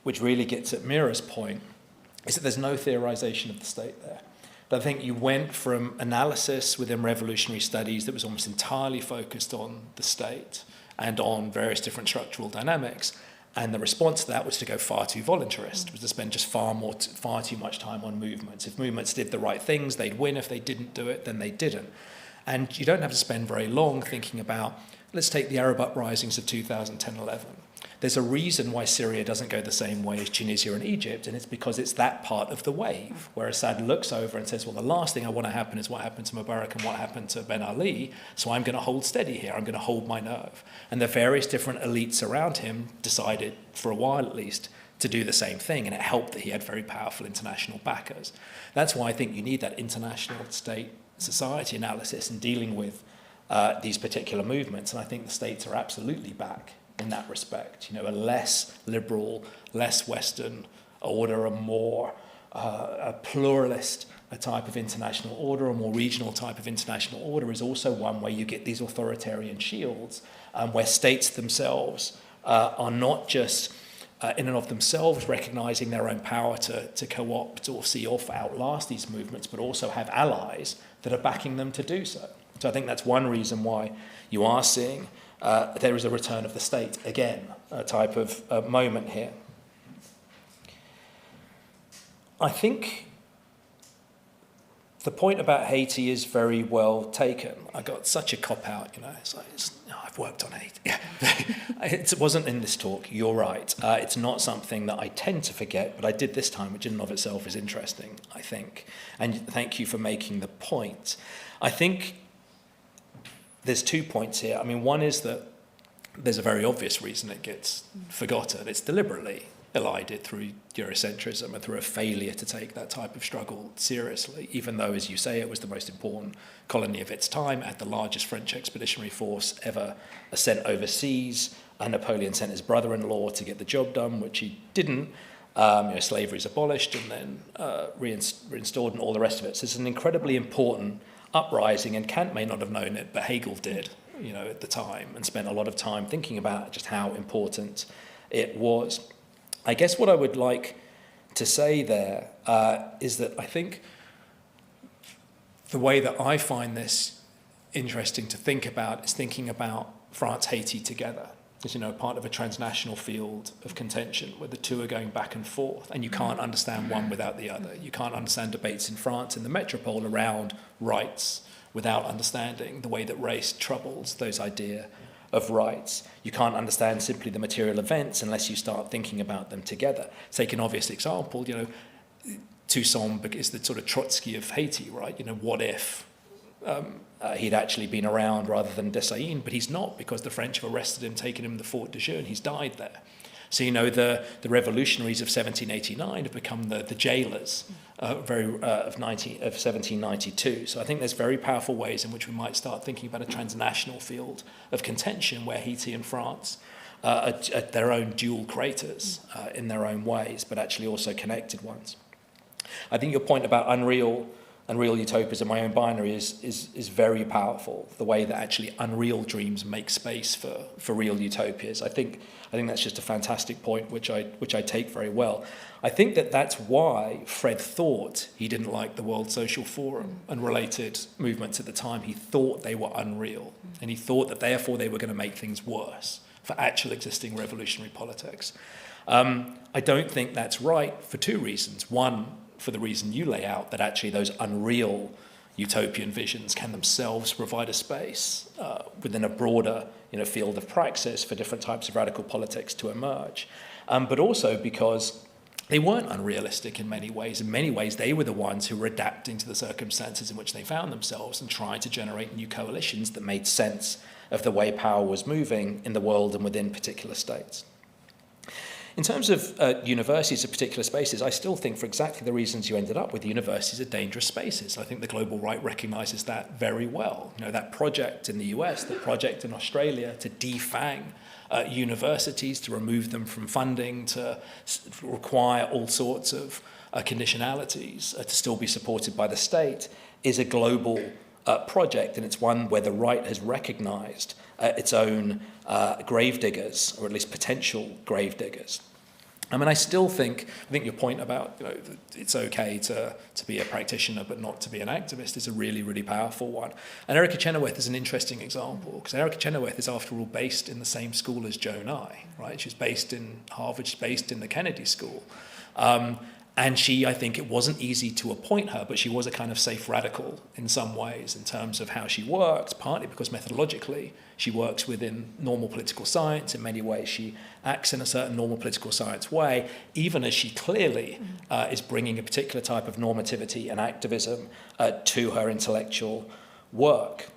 which really gets at Mira's point, is that there's no theorization of the state there. But I think you went from analysis within revolutionary studies that was almost entirely focused on the state and on various different structural dynamics, and the response to that was to go far too voluntarist, was to spend just far too much time on movements. If movements did the right things, they'd win. If they didn't do it, then they didn't. And you don't have to spend very long thinking about, let's take the Arab uprisings of 2010-11. There's a reason why Syria doesn't go the same way as Tunisia and Egypt, and it's because it's that part of the wave, where Assad looks over and says, well, the last thing I want to happen is what happened to Mubarak and what happened to Ben Ali, so I'm going to hold steady here, I'm going to hold my nerve. And the various different elites around him decided, for a while at least, to do the same thing, and it helped that he had very powerful international backers. That's why I think you need that international state society analysis in dealing with these particular movements, and I think the states are absolutely back in that respect. You know, a less liberal, less Western order, a more a pluralist type of international order, a more regional type of international order is also one where you get these authoritarian shields, where states themselves are not just in and of themselves recognizing their own power to co-opt or see off, outlast these movements, but also have allies that are backing them to do so. So I think that's one reason why you are seeing there is a return of the state, again, a type of moment here. I think the point about Haiti is very well taken. I got such a cop-out, you know, it's like, I've worked on Haiti. Yeah. It wasn't in this talk, you're right. It's not something that I tend to forget, but I did this time, which in and of itself is interesting, I think. And thank you for making the point. I think there's 2 points here. I mean, one is that there's a very obvious reason it gets forgotten. It's deliberately elided through Eurocentrism and through a failure to take that type of struggle seriously, even though, as you say, it was the most important colony of its time, had the largest French expeditionary force ever sent overseas. And Napoleon sent his brother-in-law to get the job done, which he didn't. Slavery is abolished and then reinstalled and all the rest of it. So it's an incredibly important uprising, and Kant may not have known it, but Hegel did, you know, at the time, and spent a lot of time thinking about just how important it was. I guess what I would like to say there is that I think the way that I find this interesting to think about is thinking about France-Haiti together. As you know, part of a transnational field of contention where the two are going back and forth, and you can't understand one without the other. You can't understand debates in France in the metropole around rights without understanding the way that race troubles those ideas of rights. You can't understand simply the material events unless you start thinking about them together. Take an obvious example, you know, Toussaint is the sort of Trotsky of Haiti, right? What if he'd actually been around rather than Decentralized, but he's not, because the French have arrested him, taken him to the Fort de Joux, and he's died there. So, the revolutionaries of 1789 have become the jailers of 1792. So I think there's very powerful ways in which we might start thinking about a transnational field of contention where Haiti and France are their own dual craters in their own ways, but actually also connected ones. I think your point about unreal utopias in my own binary is very powerful. The way that actually unreal dreams make space for real utopias. I think that's just a fantastic point, which I take very well. I think that's why Fred thought he didn't like the World Social Forum and related movements at the time. He thought they were unreal, and he thought that therefore they were going to make things worse for actual existing revolutionary politics. I don't think that's right for two reasons. One, for the reason you lay out, that actually those unreal utopian visions can themselves provide a space within a broader field of praxis for different types of radical politics to emerge. But also because they weren't unrealistic in many ways. In many ways, they were the ones who were adapting to the circumstances in which they found themselves and trying to generate new coalitions that made sense of the way power was moving in the world and within particular states. In terms of universities or particular spaces, I still think for exactly the reasons you ended up with, universities are dangerous spaces. I think the global right recognises that very well. That project in the US, the project in Australia to defang universities, to remove them from funding, to require all sorts of conditionalities to still be supported by the state, is a global project, and it's one where the right has recognised its own gravediggers, or at least potential gravediggers. I still think your point about it's okay to be a practitioner but not to be an activist is a really, really powerful one. And Erica Chenoweth is an interesting example, because Erica Chenoweth is, after all, based in the same school as Joe Nye, right? She's based in Harvard, she's based in the Kennedy School. And I think it wasn't easy to appoint her, but she was a kind of safe radical in some ways in terms of how she works, partly because methodologically she works within normal political science. In many ways she acts in a certain normal political science way, even as she clearly is bringing a particular type of normativity and activism to her intellectual work.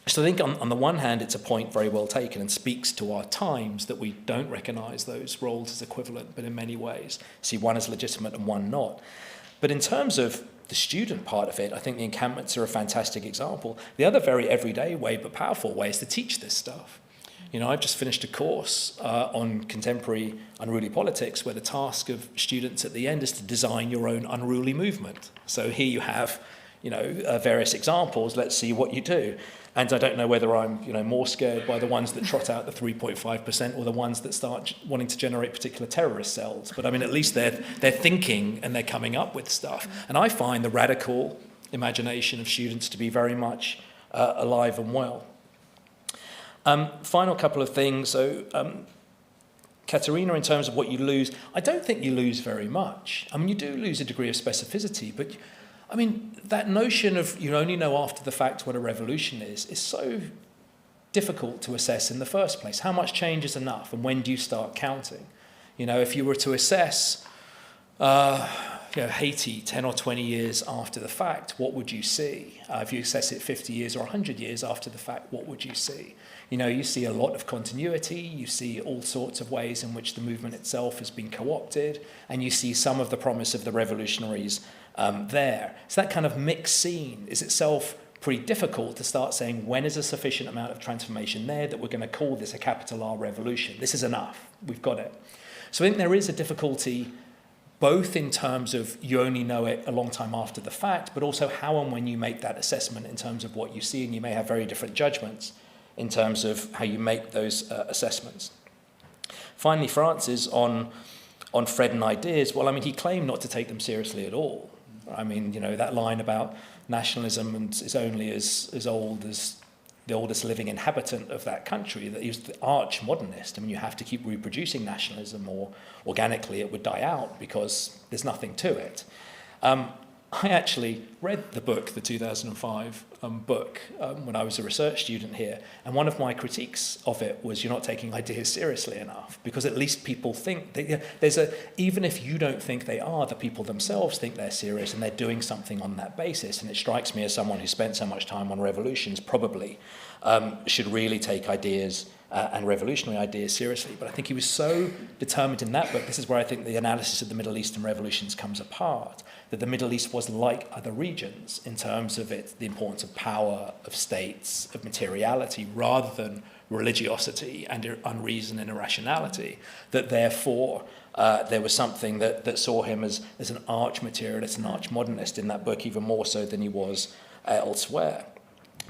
So I think on the one hand, it's a point very well taken and speaks to our times that we don't recognise those roles as equivalent, but in many ways see one as legitimate and one not. But in terms of the student part of it, I think the encampments are a fantastic example. The other very everyday way, but powerful way, is to teach this stuff. I've just finished a course on contemporary unruly politics, where the task of students at the end is to design your own unruly movement. So here you have various examples. Let's see what you do. And I don't know whether I'm, more scared by the ones that trot out the 3.5% or the ones that start wanting to generate particular terrorist cells. But at least they're thinking and they're coming up with stuff. And I find the radical imagination of students to be very much alive and well. Final couple of things. So, Katerina, in terms of what you lose, I don't think you lose very much. You do lose a degree of specificity, but that notion of you only know after the fact what a revolution is so difficult to assess in the first place. How much change is enough, and when do you start counting? If you were to assess Haiti 10 or 20 years after the fact, what would you see? If you assess it 50 years or 100 years after the fact, what would you see? You see a lot of continuity, you see all sorts of ways in which the movement itself has been co-opted, and you see some of the promise of the revolutionaries there. So that kind of mixed scene is itself pretty difficult to start saying when is a sufficient amount of transformation there that we're going to call this a capital R revolution. This is enough. We've got it. So I think there is a difficulty both in terms of you only know it a long time after the fact, but also how and when you make that assessment in terms of what you see, and you may have very different judgments in terms of how you make those assessments. Finally, Francis, on Fred and ideas, he claimed not to take them seriously at all. That line about nationalism is only as old as the oldest living inhabitant of that country, that he was the arch modernist. You have to keep reproducing nationalism or organically it would die out because there's nothing to it. I actually read the book, the 2005 book, when I was a research student here, and one of my critiques of it was you're not taking ideas seriously enough, because at least people think that even if you don't think they are, the people themselves think they're serious and they're doing something on that basis. And it strikes me as someone who spent so much time on revolutions probably should really take ideas and revolutionary ideas seriously. But I think he was so determined in that book, this is where I think the analysis of the Middle Eastern revolutions comes apart, that the Middle East was like other regions in terms of the importance of power, of states, of materiality, rather than religiosity and unreason and irrationality, that therefore there was something that saw him as an arch-materialist, an arch-modernist in that book, even more so than he was elsewhere.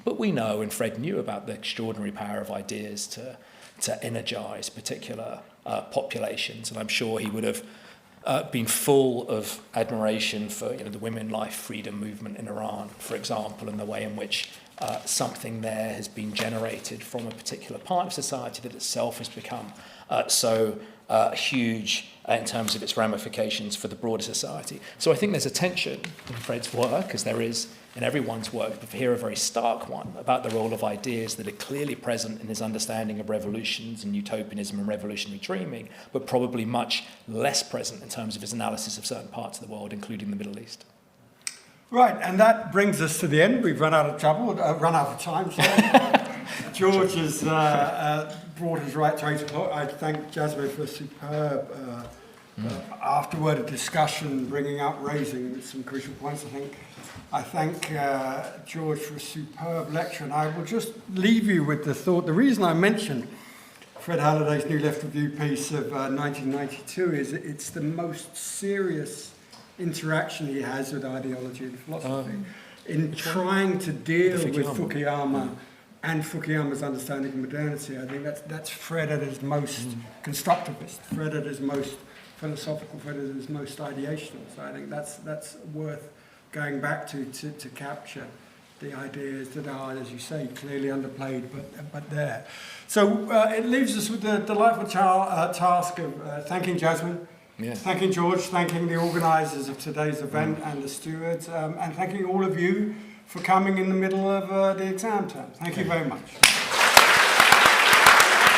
But we know, and Fred knew, about the extraordinary power of ideas to energize particular populations, and I'm sure he would have been full of admiration for the women life freedom movement in Iran, for example, and the way in which something there has been generated from a particular part of society that itself has become so huge in terms of its ramifications for the broader society. So I think there's a tension in Fred's work, as there is in everyone's work, but here a very stark one about the role of ideas that are clearly present in his understanding of revolutions and utopianism and revolutionary dreaming, but probably much less present in terms of his analysis of certain parts of the world, including the Middle East. Right, and that brings us to the end. We've run out of time. Sorry. George has brought us right to 8 o'clock. I thank Jasmine for a superb afterword discussion, raising some crucial points, I thank George for a superb lecture, and I will just leave you with the thought. The reason I mentioned Fred Halliday's New Left Review piece of 1992 is it's the most serious interaction he has with ideology and philosophy in trying to deal with Fukuyama and Fukuyama's understanding of modernity. I think that's Fred at his most constructivist, Fred at his most philosophical, Fred at his most ideational. So I think that's worth going back to capture the ideas that are, as you say, clearly underplayed, but there. So it leaves us with the delightful task of thanking Jasmine, thanking George, thanking the organisers of today's event and the stewards, and thanking all of you for coming in the middle of the exam term. Thank you very much.